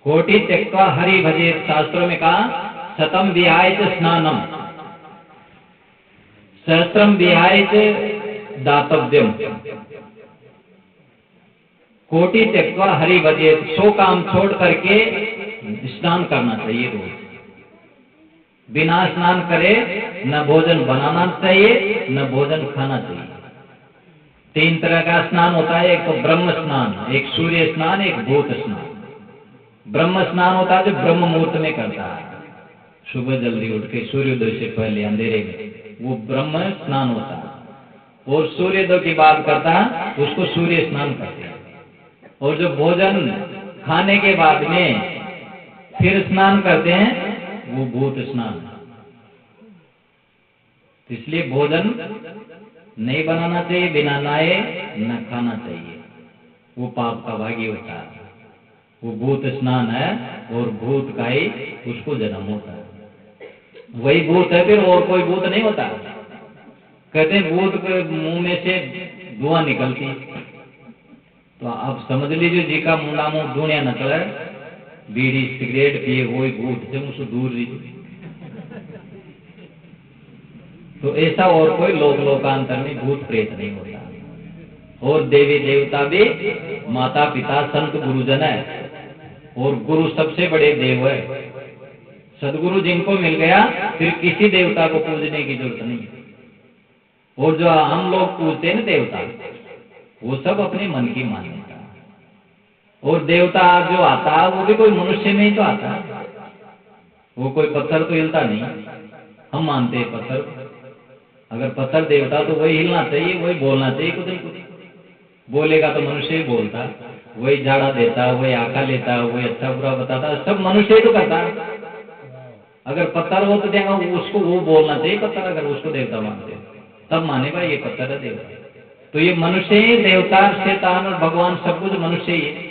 कोटि त्यक्त्वा हरि भजेत, शास्त्रों में कहा शतम विहाय स्नानम, सहस्त्रम विहाय दातव्यम। कोटि त्यक्त्वा हरि भजेत, 100 काम छोड़ करके स्नान करना चाहिए रोज। बिना स्नान करे न भोजन बनाना चाहिए न भोजन खाना चाहिए। 3 तरह का स्नान होता है, एक तो ब्रह्म स्नान, एक सूर्य स्नान, एक भूत स्नान। ब्रह्म स्नान होता है जो ब्रह्म मुहूर्त में करता है, सुबह जल्दी उठ के सूर्योदय से पहले अंधेरे में, वो ब्रह्म स्नान होता है। और सूर्योदय की बात करता है उसको सूर्य स्नान कहते हैं। और जो भोजन खाने के बाद में फिर स्नान करते हैं वो भूत स्नान। तो इसलिए भोजन नहीं बनाना चाहिए, बिना नहाए न खाना चाहिए, वो पाप का भागी होता है। वो भूत स्नान है और भूत का ही उसको जन्म होता है। वही भूत है, फिर और कोई भूत नहीं होता। कहते हैं भूत के मुंह में से धुआं निकलती, तो आप समझ लीजिए जी का मुंडा मुंह धुआं निकले, बीड़ी सिगरेट पिए वही भूत से मुझसे दूर रही। तो ऐसा और कोई लोकांतर में भूत प्रेत नहीं होता। और देवी देवता भी माता पिता संत गुरुजन है, और गुरु सबसे बड़े देव है। सदगुरु जिनको मिल गया फिर किसी देवता को पूजने की जरूरत नहीं है। और जो हम लोग पूजते हैं ना देवता, वो सब अपने मन की मान्यता। और देवता जो आता है वो भी कोई मनुष्य में ही तो आता है, वो कोई पत्थर तो हिलता नहीं। हम मानते हैं पत्थर, अगर पत्थर देवता तो वही हिलना चाहिए, वही बोलना चाहिए, कुछ नहीं कुछ बोलेगा तो मनुष्य ही बोलता, वही झाड़ा देता, वही आका लेता, वही अच्छा बुरा बताता, सब मनुष्य ही तो करता। अगर पत्थर हो तो देगा उसको वो बोलना चाहिए पत्थर, अगर उसको देवता मानते तब मानेगा ये पत्थर है देवता। तो ये मनुष्य ही देवता, शैतान और भगवान सब कुछ मनुष्य ही है।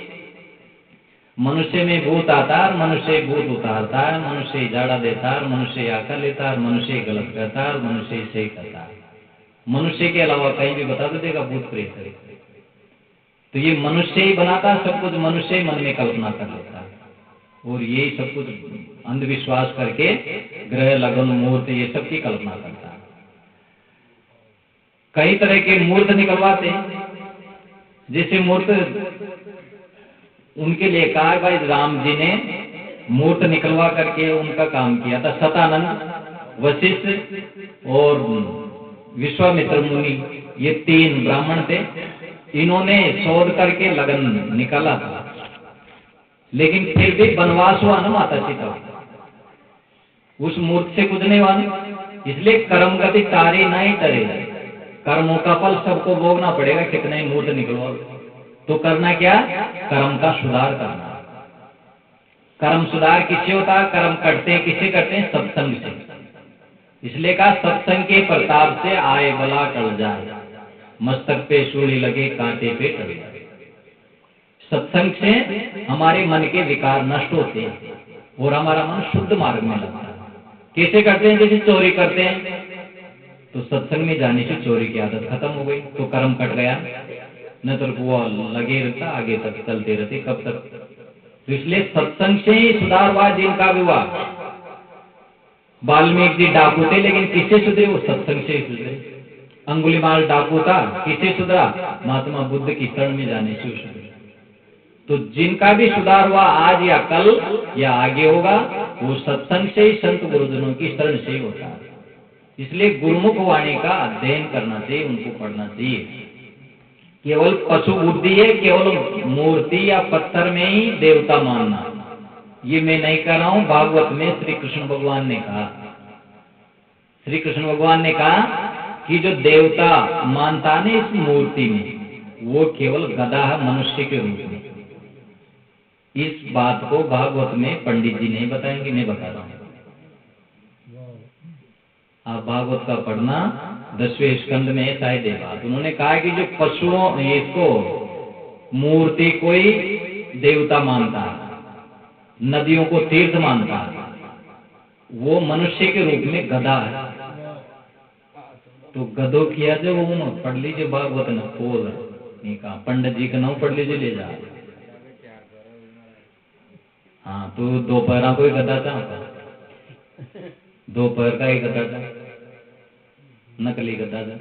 मनुष्य में भूत आता है, मनुष्य ही भूत उतारता है, मनुष्य ही झाड़ा देता है, मनुष्य ही आका लेता है, मनुष्य ही गलत करता है, मनुष्य ही सही करता है। मनुष्य के अलावा कहीं भी बता दो देगा भूत प्रेत है। तो ये मनुष्य ही बनाता है सब कुछ, मनुष्य ही मन में कल्पना कर लेता है, और यही सब कुछ अंधविश्वास करके ग्रह लगन मुहूर्त ये सब की कल्पना करता है। कई तरह के मूर्त निकलवाते हैं, जैसे मूर्त उनके लिए कहा भाई राम जी ने मूर्त निकलवा करके उनका काम किया था। सतानंद, वशिष्ठ और विश्वामित्र मुनि, ये 3 ब्राह्मण थे, इन्होंने शोध करके लगन निकाला था। लेकिन फिर भी वनवास हुआ ना माता सीता, उस मूर्ति से कूदने वाले। इसलिए कर्म गति तारी नहीं टरे, कर्मों का फल सबको भोगना पड़ेगा, कितना ही मूर्त निकलो। तो करना क्या? कर्म का सुधार करना। कर्म सुधार किससे होता है? कर्म करते हैं किससे करते हैं? सत्संग से। इसलिए कहा सत्संग के प्रताप से आए बला टल जाए, मस्तक पे सूली लगे कांटे पे टल जाए। सत्संग से हमारे मन के विकार नष्ट होते हैं और हमारा मन शुद्ध मार्ग में लगता है। कैसे करते हैं? जैसे चोरी करते हैं, तो सत्संग में जाने से चोरी की आदत खत्म हो गई, तो कर्म कट गया, न तो वो लगे रहता, आगे तक चलते रहते, कब तक। तो इसलिए सत्संग से ही सुधार हुआ जिनका भी हुआ। वाल्मीकि जी डाकू थे, लेकिन किससे सुधरे? वो सत्संग से ही सुधरे। अंगुलीमाल डाकू था, किससे सुधरा? महात्मा बुद्ध की शरण में जाने से सुधरे। तो जिनका भी सुधार हुआ आज या कल या आगे होगा, वो सत्संग से ही, संत गुरुजनों की शरण से ही होता है। इसलिए गुरुमुख वाणी का अध्ययन करना चाहिए, उनको पढ़ना चाहिए। केवल पशु बुद्धि है, केवल मूर्ति या पत्थर में ही देवता मानना, ये मैं नहीं कह रहा हूं। भागवत में श्री कृष्ण भगवान ने कहा, श्री कृष्ण भगवान ने कहा कि जो देवता मानता नहीं इस मूर्ति में, वो केवल गधा है मनुष्य के रूप में। इस बात को भागवत में पंडित जी नहीं बताएंगे, मैं बता रहा हूं। आप भागवत का पढ़ना, 10वें स्कंद में शायद है बात। उन्होंने कहा कि जो पशुओं, इसको मूर्ति कोई देवता मानता है, नदियों को तीर्थ मानता है, वो मनुष्य के रूप में गधा है। तो गधों किया जो वो पढ़ लीजिए भागवत न खोल नहीं कहा, पंडित जी का नाम पढ़ लीजिए, ले जा। हाँ, तो दोपहर को ही गधा था, दोपहर का ही गधा था, नकली गधा था।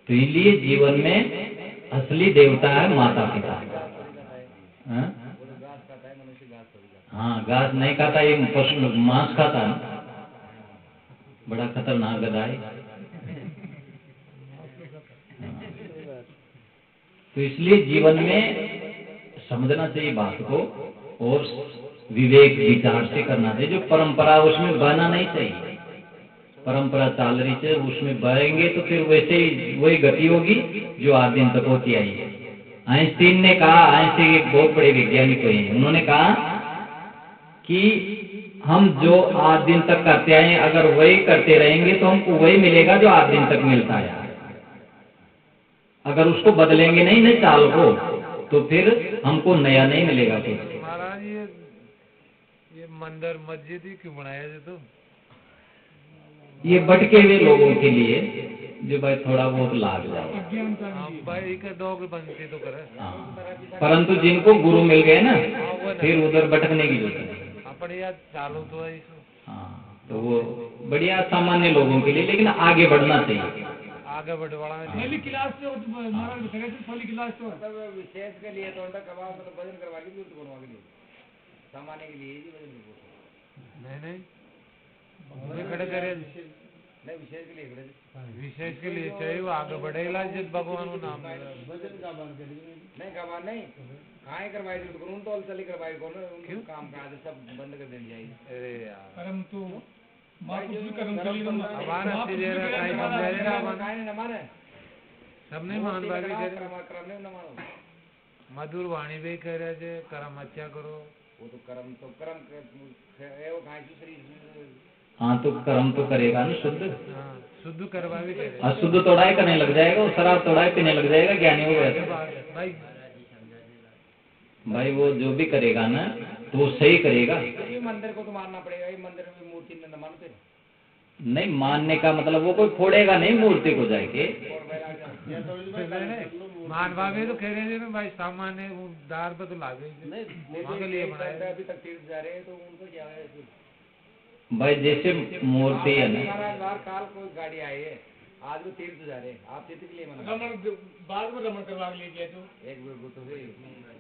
तो इसलिए जीवन में असली देवता है माता पिता। हाँ, घास नहीं खाता, ये पशु मांस खाता है, बड़ा खतरनाक गधा है। तो इसलिए जीवन में समझना चाहिए बात को, और विवेक विचार से करना चाहिए। जो परंपरा उसमें बहना नहीं चाहिए, परंपरा चाल रही है उसमें बहेंगे तो फिर वैसे ही वही गति होगी जो आज दिन तक होती आई है। आइंस्टीन ने कहा, आइंस्टीन एक बहुत बड़े वैज्ञानिक हुए हैं, उन्होंने कहा कि हम जो आज दिन तक करते आए, अगर वही करते रहेंगे तो हमको वही मिलेगा जो आज दिन तक मिलता है। अगर उसको बदलेंगे नहीं न चाल को, तो फिर हमको नया नहीं मिलेगा कुछ। महाराज ये मंदिर मस्जिद ही क्यों बनाया है? तो ये भटके हुए लोगों के लिए, जो भाई थोड़ा बहुत लाग जाए, भाई का डॉग बनते तो करे। परंतु जिनको गुरु मिल गए ना, फिर उधर भटकने की जरूरत नहीं। अपन यार चालू तो है। हाँ, तो वो बढ़िया सामान्य लोगों के लिए, लेकिन आगे बढ़ना चाहिए, आगे बढ़वाना पहली क्लास तो महाराज कह रहे थे, पहली क्लास तो विशेष के लिए तो कबाब मतलब वजन करवा के दूर बनवा के लिए, सामान्य के लिए ही वजन नहीं नहीं खड़े करे नहीं, विशेष के लिए खड़े, विशेष के लिए चाहिए, वो आगे बढ़ेगा जिस भगवान को नाम वजन का बात करेंगे नहीं, का बात नहीं कहाँ करवाई दूर करूँ तो चली करवाई कौन, क्यों काम का आदत सब बंद कर देनी चाहिए। अरे यार कर्म तो कर्म सबने मान मधुर वाणी भी कह रहे थे कर्म अच्छा करो। वो तो कर्म हाँ, तो कर्म तो करेगा ना शुद्ध। हाँ, शुद्ध करवा भी करे, अशुद्ध तोड़ाई करने लग जाएगा, वो शराब तोड़ाई पीने लग जाएगा, ज्ञानी हो गया भाई। भाई वो जो भी करेगा ना तो वो सही करेगा। ये मंदिर को तो मानना पड़ेगा, ये मंदिर में मूर्ति न मानते नहीं, मानने का मतलब वो कोई फोड़ेगा नहीं मूर्ति को जाके। मानवा में तो कह रहे थे भाई, सामान्य दार पे तो लागे के लिए बनाया। अभी तक तीर्थ जा रहे हैं तो उनको क्या है भाई, जैसे मूर्ति है ना, महाराज काल कोई गाड़ी आई है, आज वो तीर्थ जा रहे हैं, आप तीर्थ के लिए मना बाद में रमण करवा ले गया तो एक तो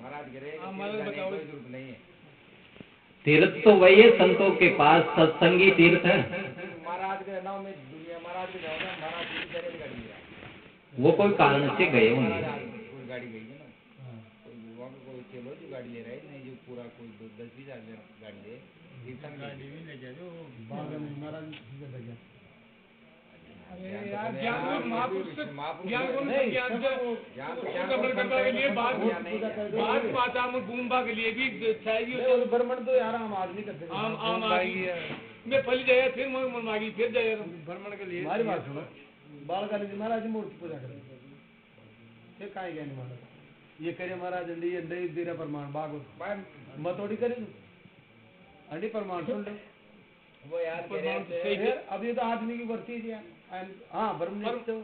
महाराज कह रहे हैं कोई जरूरत नहीं है। तीर्थ तो वही है संतों के पास, सत्संगी तीर्थ है। महाराज के नाम में दुनिया, महाराज के जाओ ना, महाराज की गाड़ी है, वो कोई कारण से गए होंगे, कोई गाड़ी गई है ना, कोई चलो जो गाड़ी ले रहा है नहीं, जो पूरा कोई 10-20 गाड़ी ले, कीर्तन अरे यार ज्ञान और महापुरुष से ज्ञान और ज्ञान से भ्रमण करने के लिए बात माता में घूमवा के लिए भी चाहिए। भ्रमण तो यार हम आदमी करते हैं, आम आदमी मैं फल जाए फिर मन मांगी फिर जाए भ्रमण के लिए। हमारी बात सुनो, बालकाली जी महाराज मूर्ति पूजा करें ये काहे ज्ञानी महाराज ये करे महाराज ये दही दीरा प्रमाण बाग मत थोड़ी करें अंडी प्रमाण सुन ले वो यार अब ये तो आदमी की वर्ती है हाँ ब्रह्म तो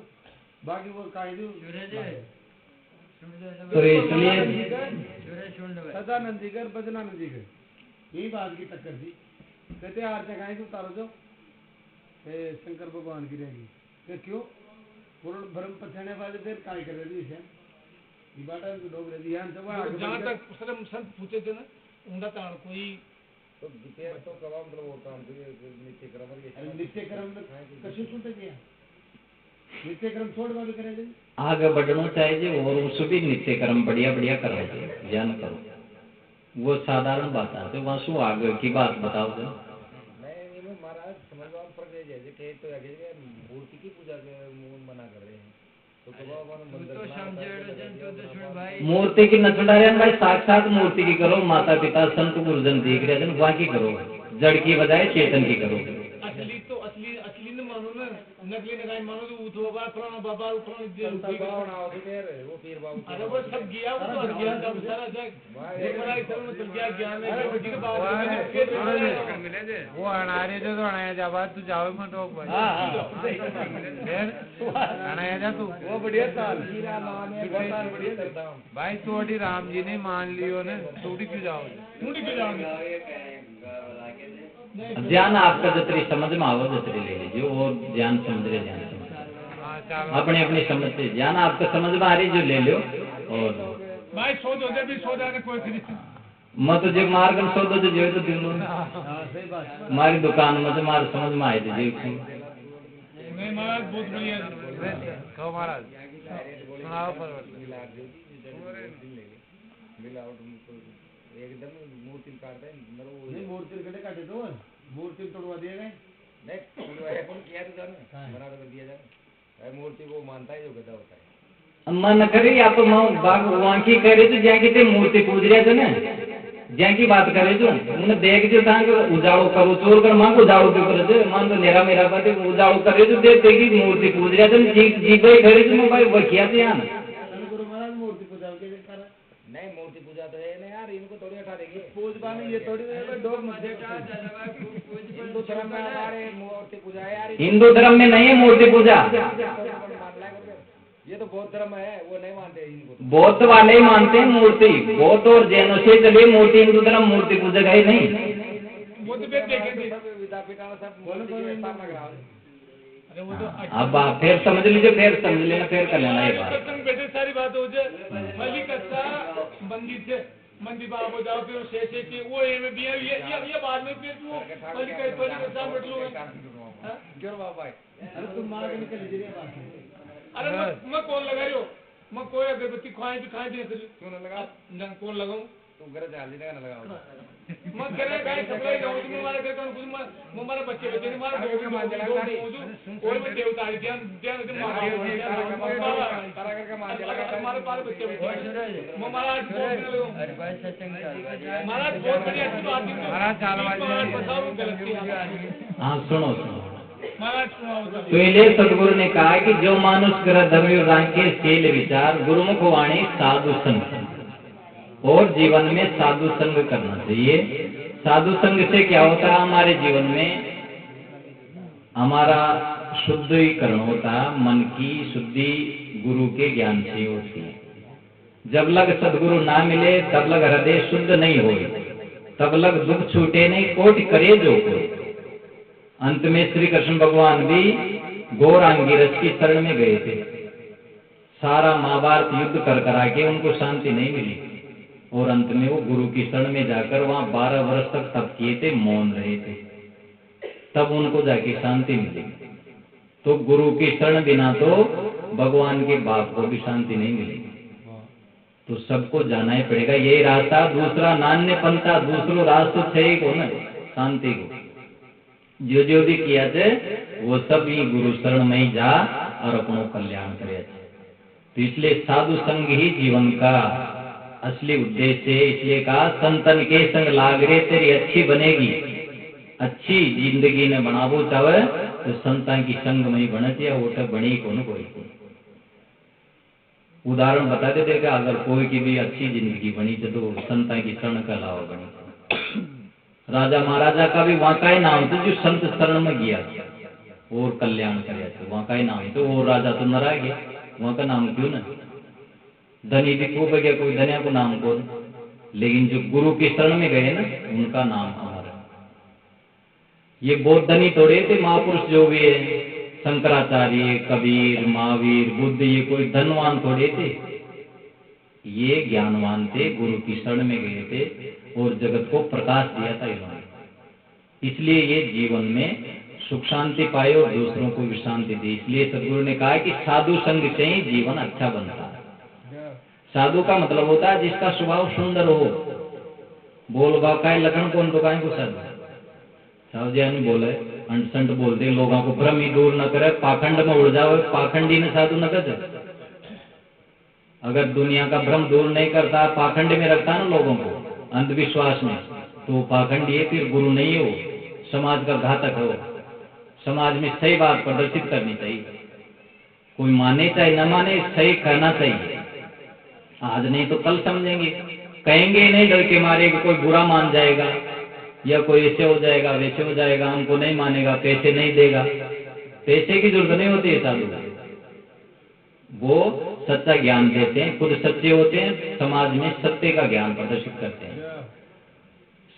बाकी वो कायदे तो इसलिए सदानंद जी कर बदनानंद जी कर यही बात की टक्कर थी। कहते आर जगह को उतारो जो शंकर भगवान की रहेगी क्यों पूर्ण भ्रम पछाने वाले देर काय कर रही है ये बात लोग रही है जहाँ तक सरम संत पूछे थे ना उनका ताण कोई तो गीतेर तो कवा मतलब वो काम नित्य क्रम नित्य क्रम कशु सुनते किया नित्य क्रम छोड़ वाले करेंगे आगे बढ़ना चाहिए और उसको भी नित्य कर्म बढ़िया बढ़िया करो ज्ञान करो वो साधारण बात है वहाँ शू आगे की बात बताओ जो महाराज समझवा पर जैसे कहे तो आगे मूर्ति की पूजा के मना कर रहे हैं तो मूर्ति की न छुड़ा रहे भाई साक्षात मूर्ति की करो माता पिता संत गुरुजन देख रहे हैं वहाँ की करो जड़ की बजाय चेतन की करो। असली तो असली न मानो ना नकली नगाई मानो तो उठो बाबा फलाना बाबा फलाना वो पीर बाबू अरे वो सब गया वो तो ज्ञान का सारा जग एक बड़ा इधर में चल गया ज्ञान है जी के बाबा वो अनारे जो अनाया जा बात तू जाओ मत रोक भाई फिर अनाया जा तू वो बढ़िया साल बढ़िया भाई तोड़ी राम जी ने मान लियो ने तोड़ी क्यों जाओगे ज्ञान आपका जतरी समझ में आओ जतरी ले लीजिए और ज्ञान समझ रहे ज्ञान अपने अपनी समझ से ज्ञान आपको समझ में आ रही जो ले लो और भाई सोच होते भी सो जाने कोई खरीद मत जो मार्ग सो दो जो तो दिल हमारी दुकान में तो मार समझ में आए थे नहीं महाराज बहुत बढ़िया कहो महाराज सुनाओ पर एकदम मूर्ति काटते नहीं मूर्ति कटे काटे तो मूर्ति तोड़वा दिए गए नहीं तोड़वाया कौन किया तो जाना बना तो दिया जाना मूर्ति को मानता है जो गधा होता है मन करे आप भगवान की करे तो जैकी ते मूर्ति पूज रहे थे ना जैकी बात करे जो उन्हें देख जो था उजाड़ो करो चोर कर मांग उजाड़ो के करे मान तो मेरा मेरा बात उजाड़ो करे जो देख की मूर्ति पूज रहे थे जी भाई करे जो मैं भाई वकिया थे यहाँ गुरु महाराज मूर्ति पूजा के नहीं मूर्ति पूजा तो है ना यार इनको थोड़ी हटा देंगे पूज पाने ये थोड़ी डोर मध्य हिंदू धर्म में हमारे मूर्ति पूजा है यार हिंदू धर्म में नहीं है मूर्ति पूजा ये तो बौद्ध धर्म है वो नहीं मानते इनको बौद्ध वाले ही मानते हैं मूर्ति बौद्ध और जैनों से चलिए मूर्ति हिंदू धर्म मूर्ति पूजा है नहीं वो तो देखेंगे विद्यापीठ सब वो तो अब आप फिर समझ लीजिए फिर समझ लेना फिर कर लेना ये बात सत्संग बैठे सारी बात हो जाए फली कच्चा मंदिर से मंदिर बाप हो जाओ फिर शेषे के वो ये में बिया ये बाद में फिर वो फली कच्चा बैठ लो क्यों बाबा अरे तुम मार के निकल लीजिए बात अरे मैं कौन लगा रही हो मैं कोई अगरबत्ती खाए दे क्यों ना लगा ना कौन लगाऊं तुम घर चाल दी ना लगाओ मैं कह रहा गाय सप्लाई जाऊं तुम हमारे घर कौन कुछ हमारा बच्चे बच्चे ने मार दो और मैं देवता ध्यान ध्यान से तारा घर का मान लगा हमारे पास बच्चे बच्चे महाराज महाराज बहुत बढ़िया अच्छी बात है महाराज चालवाजी बताओ गलती हाँ सुनो सुनो महाराज तो इसलिए सदगुरु ने कहा कि जो मानुष ग्रह धर्म रांके शील विचार गुरुमुख वाणी साधु संग और जीवन में साधु संग करना चाहिए। साधु संग से क्या होता है हमारे जीवन में हमारा शुद्धिकरण होता है मन की शुद्धि गुरु के ज्ञान से होती है। जब लग सदगुरु ना मिले तब लग हृदय शुद्ध नहीं हो तब लग दुख छूटे नहीं कोटि करे जो कोई। अंत में श्री कृष्ण भगवान भी गौरांगीरस की शरण में गए थे। सारा महाभारत युद्ध कर करा के उनको शांति नहीं मिली और अंत में वो गुरु की शरण में जाकर वहां 12 वर्ष तक तप किए थे मौन रहे थे तब उनको जाके शांति मिली। तो गुरु की शरण बिना तो भगवान के बाप को भी शांति नहीं मिलेगी। तो सबको जाना ही पड़ेगा यही रास्ता दूसरा नान्य पंथा दूसरो रास्ता छे को न शांति को। जो भी किया थे वो सब ही गुरु शरण में ही जा और अपनो कल्याण करे। तो इसलिए साधु संग ही जीवन का असली उद्देश्य है। इसलिए कहा संतन के संग लागरे तेरी अच्छी बनेगी। अच्छी जिंदगी ने बनावो चाहे तो संतान की संग में ही बने चाहिए, वो तो बनी कौन कोई। उदाहरण बता देते कि अगर कोई की भी अच्छी जिंदगी बनी तो संतान की शरण का अलावा बनी। राजा महाराजा का भी वहां का ही नाम था जो संत शरण में गया और कल्याण करे, वहां का ही नाम तो। वो राजा तो मरा गया, वहां का नाम क्यों ना। धनी भी खूब गया, कोई धनिया को नाम कौन, लेकिन जो गुरु की शरण में गए ना उनका नाम अमर है। ये बहुत धनी थोड़े थे महापुरुष जो भी है, शंकराचार्य, कबीर, महावीर, बुद्ध, ये कोई धनवान थोड़े थे। ये ज्ञानवान थे, गुरु की शरण में गए थे और जगत को प्रकाश दिया था इन्होंने। इसलिए ये जीवन में सुख शांति पाए और दूसरों को भी शांति दी। इसलिए सदगुरु ने कहा कि साधु संग से ही जीवन अच्छा बनता है। साधु का मतलब होता है जिसका स्वभाव सुंदर हो। बोल भाव का लखन कौन तो को साधु साहु जी ने बोले अंट बोलते लोगों को भ्रम ही दूर न करे, पाखंड में उड़ जाओ, पाखंडी ने साधु न कर। अगर दुनिया का भ्रम दूर नहीं करता, पाखंड में रखता है ना लोगों को, अंधविश्वास में, तो पाखंडी है, फिर गुरु नहीं हो, समाज का घातक हो। समाज में सही बात प्रदर्शित करनी चाहिए। कोई माने चाहे न माने, सही कहना चाहिए। आज नहीं तो कल समझेंगे, कहेंगे नहीं डर के मारे कि कोई बुरा मान जाएगा या कोई ऐसे हो जाएगा वैसे हो जाएगा, हमको नहीं मानेगा, पैसे नहीं देगा। पैसे की जरूरत नहीं होती है साधु, वो सच्चा ज्ञान देते हैं, खुद सच्चे होते हैं, समाज में सत्य का ज्ञान प्रदर्शित करते हैं।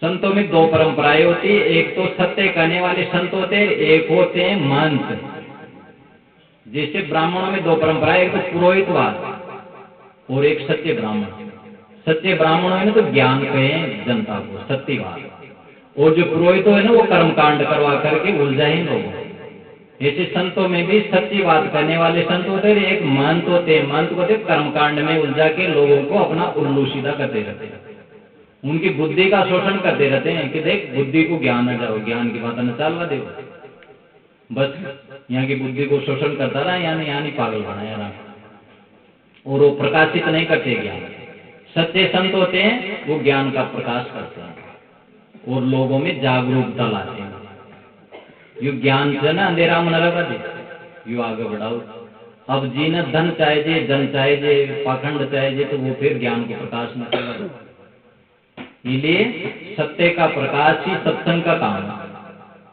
संतों में दो परंपराएं होती है, एक तो सत्य कहने वाले संत होते हैं, एक होते हैं महंत। जैसे ब्राह्मणों में दो परंपराएं, एक तो पुरोहितवाद और एक सत्य ब्राह्मण। सत्य ब्राह्मणों में तो ज्ञान कहे जनता को, सत्यवाद, और जो पुरोहित है ना वो कर्मकांड करवा करके उलझाए लोगों। ऐसे संतों में भी सच्ची बात करने वाले संत होते हैं, एक महंत होते हैं, महंत होते कर्मकांड में उलझा के लोगों को अपना उल्लू सीधा करते रहते हैं, उनकी बुद्धि का शोषण करते रहते हैं कि देख बुद्धि को ज्ञान न जाओ, ज्ञान की बात न चालवा दे। बस यहाँ की बुद्धि को शोषण करता रहा, यानी पागल बनाया रहा, और वो प्रकाशित नहीं करते ज्ञान। सच्चे संत होते हैं वो ज्ञान का प्रकाश करते हैं और लोगों में जागरूकता लाते हैं। यू ज्ञान से ना अंधेरा मन लगा दे, यू आगे बढ़ाओ। अब जी न धन चाहे जे, जन चाहे जे, पाखंड चाहे जे, तो वो फिर ज्ञान को प्रकाश न करेगा। इसलिए सत्य का प्रकाश ही सत्संग का काम है।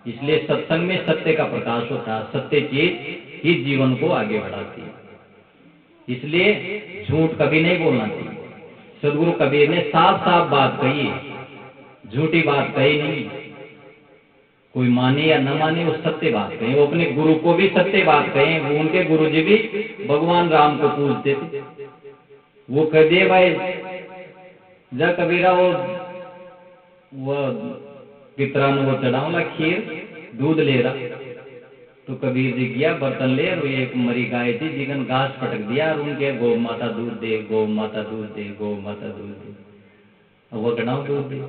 इसलिए सत्संग में सत्य का प्रकाश होता है, सत्य चीज ही जीवन को आगे बढ़ाती है। इसलिए झूठ कभी नहीं बोलना चाहिए। सदगुरु कबीर ने साफ साफ बात कही है, झूठी बात कही नहीं। कोई माने या न माने वो सत्य बात कहे। वो अपने गुरु को भी सत्य बात कहे। वो उनके गुरु जी भी भगवान राम को पूजते थे। वो कह दिए भाई जा कबीरा वो पितरा ने वो चढ़ावला खीर, दूध ले रहा। तो कबीर जी गया बर्तन ले, और एक मरी गाय थी जिगन घास पटक दिया और उनके गौ माता दूध दे, गौ माता दूध दे, गौ माता दूध दे। अब वो गनाव दूध दे,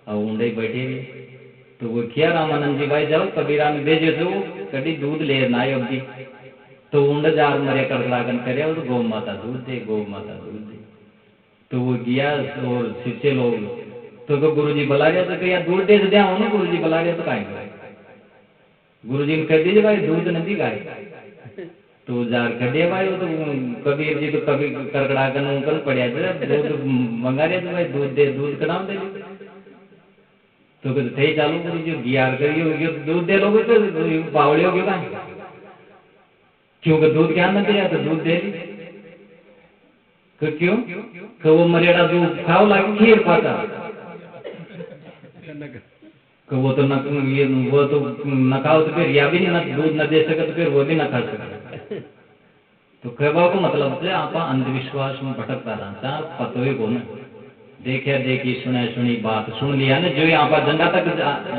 अब ऊंडे बैठे हुए। तो वो किया रामानंद जी भाई जाओ कबीरा में भेजे तो कभी दूध ले ना अभी। तो ऊंड जार मरे कड़कड़ागन करे और गौ माता दूध दे, गौ माता दूध दे। तो वो गया और शिष्य लोग तो गुरु जी बुला रहे तो क्या दूध दे दिया हो ना, गुरु जी बुला रहे तो कहेंगे गुरु जी ने कह दीजिए भाई दूध नहीं गाय। तो जार कर दिया भाई, वो तो कबीर जी तो कभी कड़कड़ा कर उनकल पड़िया दूध मंगा रहे तो भाई दूध दे, दूध कनाम दे। तो कहते थे चालू गुरु जी गियार करिए दूध दे लोगे तो बावड़े हो गए क्योंकि दूध क्या न दिया तो दूध दे दी। क्यों तो वो मरेड़ा दूध खाओ लागे खीर पाता वो तो न खाओ तो फिर या भी नहीं दूध न दे सके तो फिर वो भी न खा सके। तो कहवा को मतलब से आप अंधविश्वास में भटकता रहता पतो ही को न देखा देखी सुना सुनी बात सुन लिया ना, जो यहाँ पर झंडा तक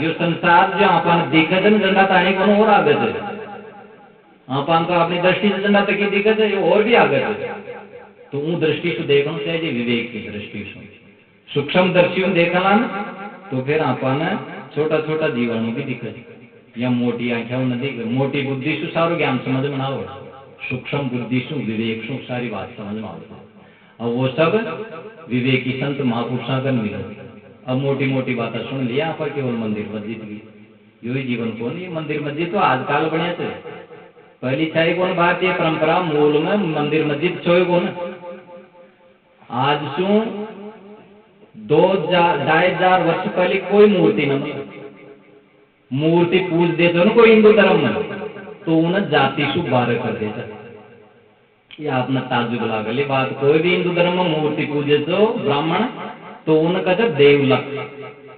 जो संसार जो आप दिक्कत है ना झंडा ताने को और आगे है। आप अपनी दृष्टि से झंडा तक ही दिक्कत है और भी आगे है। तो उन दृष्टि से देखना चाहिए विवेक की दृष्टि से सूक्ष्म दर्शी देखला ना तो फिर आप छोटा छोटा जीवाणु भी दिखे, या मोटी आंखें न दिखे। मोटी बुद्धि से सारो ज्ञान समझ में ना हो, सूक्ष्म बुद्धि से विवेक से सारी बात समझ में आती। अब वो सब विवेकी संत महापुरुषों का मिले। अब मोटी मोटी बातें सुन लिया पर केवल मंदिर मस्जिद की यो ही जीवन को नहीं। मंदिर मस्जिद तो आजकल बने थे, पहली चाहे कौन भारतीय परंपरा मूल में मंदिर मस्जिद छोए कौन। आज सु 2,000 वर्ष पहले कोई मूर्ति न मिली, मूर्ति पूज देते ना कोई हिंदू धर्म में तो उन्हें जाति सु बार कर देता। ये आपने ताजुब लागल बात, कोई भी हिंदू धर्म में मूर्ति पूजे तो ब्राह्मण तो उन्हें कहते देवलक।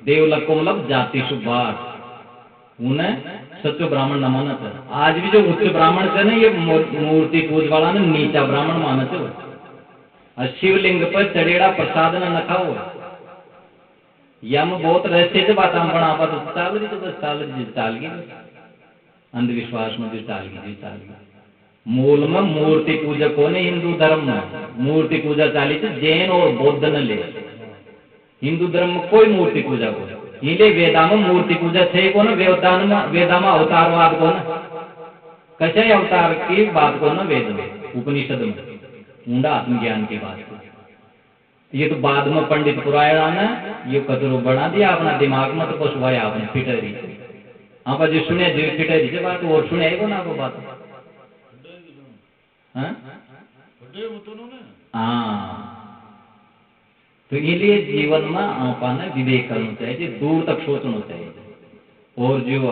देवलक को मतलब जाति सु बार, उन्हें सच्चो ब्राह्मण न मानते। आज भी जो उच्च ब्राह्मण थे ना, ये मूर्ति पूज वाला ने नीचा ब्राह्मण मानते हो। शिवलिंग पर चढ़ेड़ा प्रसाद न खाओ, यम बहुत रहस्य से बात हम बना पाते चाल रही तो चाल गई, अंधविश्वास में भी चाल गई। मूल में मूर्ति पूजक को ने हिंदू धर्म में मूर्ति पूजा चाली थी, जैन और बौद्ध न ले। हिंदू धर्म में कोई मूर्ति पूजा को इले वेदा में मूर्ति पूजा थे को ना, वेदा में अवतारवाद को ना, कचे अवतार की बात को ना वेद में उपनिषद में ऊंडा आत्मज्ञान की बात को। ये तो बाद में पंडित पुराया ने ये कचरो बना दिया अपना दिमाग में, तो पशुवाया आपने फिटरी आप जो सुने जो फिटरी से बात और सुने को ना आपको बात। हाँ तो इसलिए जीवन में आपने विवेक करना चाहिए, दूर तक सोचना चाहिए, और जो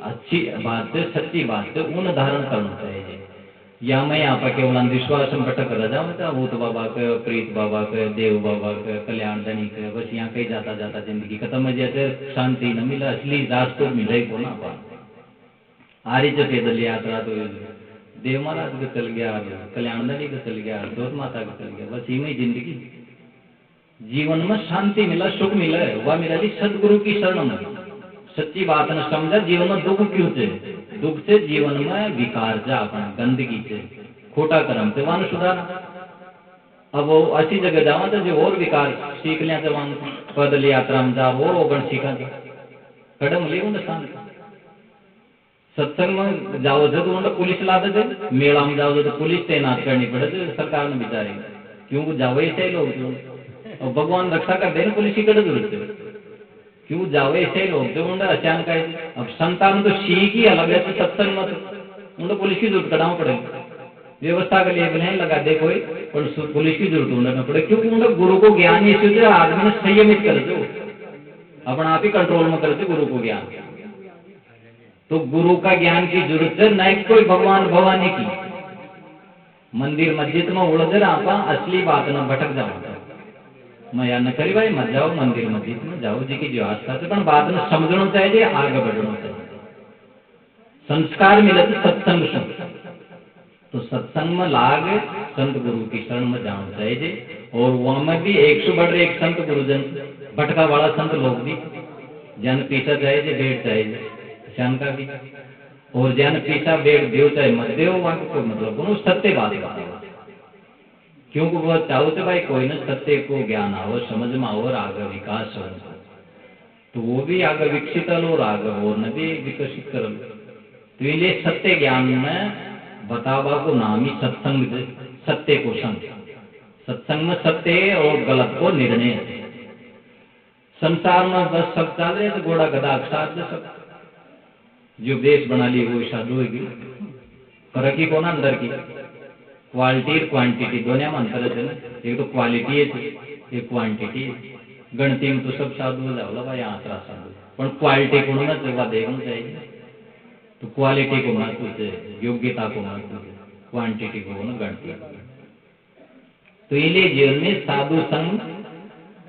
अच्छी बात है सच्ची बात है उन धारण करना चाहिए। या मैं यहाँ पर केवल अंधविश्वास में भटक रह जाऊँ तो भूत बाबा के, प्रीत बाबा के, देव बाबा के, कल्याण धनी के, बस यहाँ कहीं जाता जाता जिंदगी खत्म है। जैसे शांति न मिला, असली रास्ते मिले को ना पा। आरी से पैदल यात्रा तो देव महाराज के चल गया, कल्याण धनी के चल गया, जोत माता के चल गया, बस इमें जिंदगी। जीवन में शांति मिला, सुख मिला, वह मिला सदगुरु की शरण में। सच्ची बात न समझा जीवन में दुख क्यों थे, दुख से जीवन में विकार जा अपना गंदगी से खोटा कर्म से वन सुधार। अब वो अच्छी जगह जावा तो जो और विकार सीख लिया तो वन पैदल यात्रा में जा और ओगण सीखा था कदम ले स्थान। सत्संग में जाओ तो उन्हें पुलिस लाते थे, मेला में जाओ तो पुलिस तैनात करनी पड़े थे सरकार ने बिचारे, क्यों जाओ ऐसे लोग क्यों, और भगवान रक्षा कर दे पुलिस की कड़े जरूरत है, क्यों जाओ ऐसे लोग जो उन्हें अचानक आए। अब संतान तो सीख ही अलग है, तो सत्संग में तो उन्हें पुलिस की जरूरत कराना पड़ेगी, व्यवस्था के लिए नहीं लगा दे कोई, और पुलिस की जरूरत उन्हें पड़े, क्योंकि उन्हें गुरु को ज्ञान ये आदमी ने संयमित कर दो, अपना आप ही कंट्रोल में कर दो गुरु को ज्ञान। तो गुरु का ज्ञान की जरूरत है, न कोई भगवान भवानी की। मंदिर मस्जिद में उड़ आप असली बात न भटक जाओ, मैं या न करी भाई मत जाओ मंदिर मस्जिद में जाओ जी की जो आस्था से, पर बात न समझना चाहिए, आगे बढ़ना चाहिए। संस्कार मिले तो सत्संग से, तो सत्संग में लाग संत गुरु की शरण में जाना चाहिए। और वहां में भी 100 बढ़ रहे एक संत गुरुजन भटका वाला संत लोग भी जन पीछा चाहिए बैठ चाहिए श्याम का भी, और जन पीछा बैठ देव चाहे मत देव, वहां को कोई मतलब सत्य बात बताओ, क्योंकि वो चाहो तो भाई कोई ना सत्य को ज्ञान आओ समझ में आओ और आगे विकास हो, तो वो भी आगे विकसित हो और आगे और न भी विकसित करो। तो इसलिए सत्य ज्ञान में बतावा को नाम ही सत्संग, सत्य को संग। सत्संग में सत्य और गलत को निर्णय। संसार में बस सब चल रहे तो घोड़ा गधा साथ सब जो देश बना ली वो साधु होगी, फर्क ही कौन अंदर की क्वालिटी और क्वांटिटी दोनों में अंतर है ना। एक तो क्वालिटी है एक क्वांटिटी है, गणती में तो सब साधु हो जाओ भाई आंतरा साधु, पर क्वालिटी को ना जगह देखना चाहिए। तो क्वालिटी को महत्व है, योग्यता को महत्व है, क्वांटिटी को ना गणती। तो इसलिए जीवन में साधु संग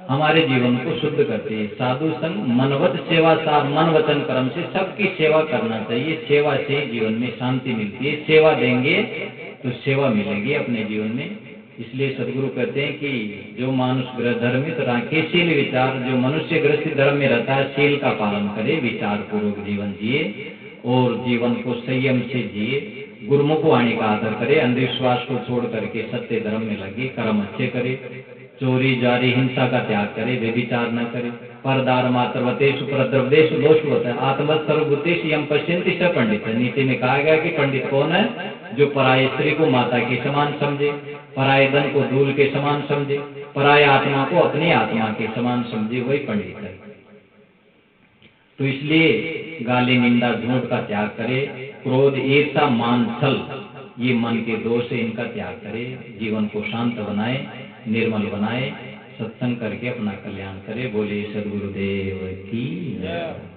हमारे जीवन को शुद्ध करते हैं। साधु संग मनवत सेवा सार, मन वचन कर्म से सबकी सेवा करना चाहिए। सेवा से जीवन में शांति मिलती है, सेवा देंगे तो सेवा मिलेगी अपने जीवन में। इसलिए सदगुरु कहते हैं कि जो मानुष ग्रह धर्मित राखे शील विचार, जो मनुष्य ग्रस्त धर्म में रहता है शील का पालन करे, विचार पूर्वक जीवन जिए और जीवन को संयम से जिए, गुरुमुख वाणी का आदर करे, अंधविश्वास को छोड़ करके सत्य धर्म में लगे, कर्म अच्छे करे, चोरी जारी हिंसा का त्याग करे, व्यभिचार न करे, परदार मातृवतेषु परद्रवदेषु दोषवत आत्मवत् सर्वभूतेषु यम पश्यन्ति स पंडित। नीति में कहा गया कि पंडित कौन है? जो पराय स्त्री को माता के समान समझे, पराय धन को धूल के समान समझे, पराय आत्मा को अपनी आत्मा के समान समझे, वही पंडित है। तो इसलिए गाली निंदा झूठ का त्याग करे, क्रोध ईर्षा मान छल ये मन के दोष है, इनका त्याग करे, जीवन को शांत बनाए, निर्मल बनाए, सत्संग करके अपना कल्याण करे। बोले सद्गुरुदेव की जय।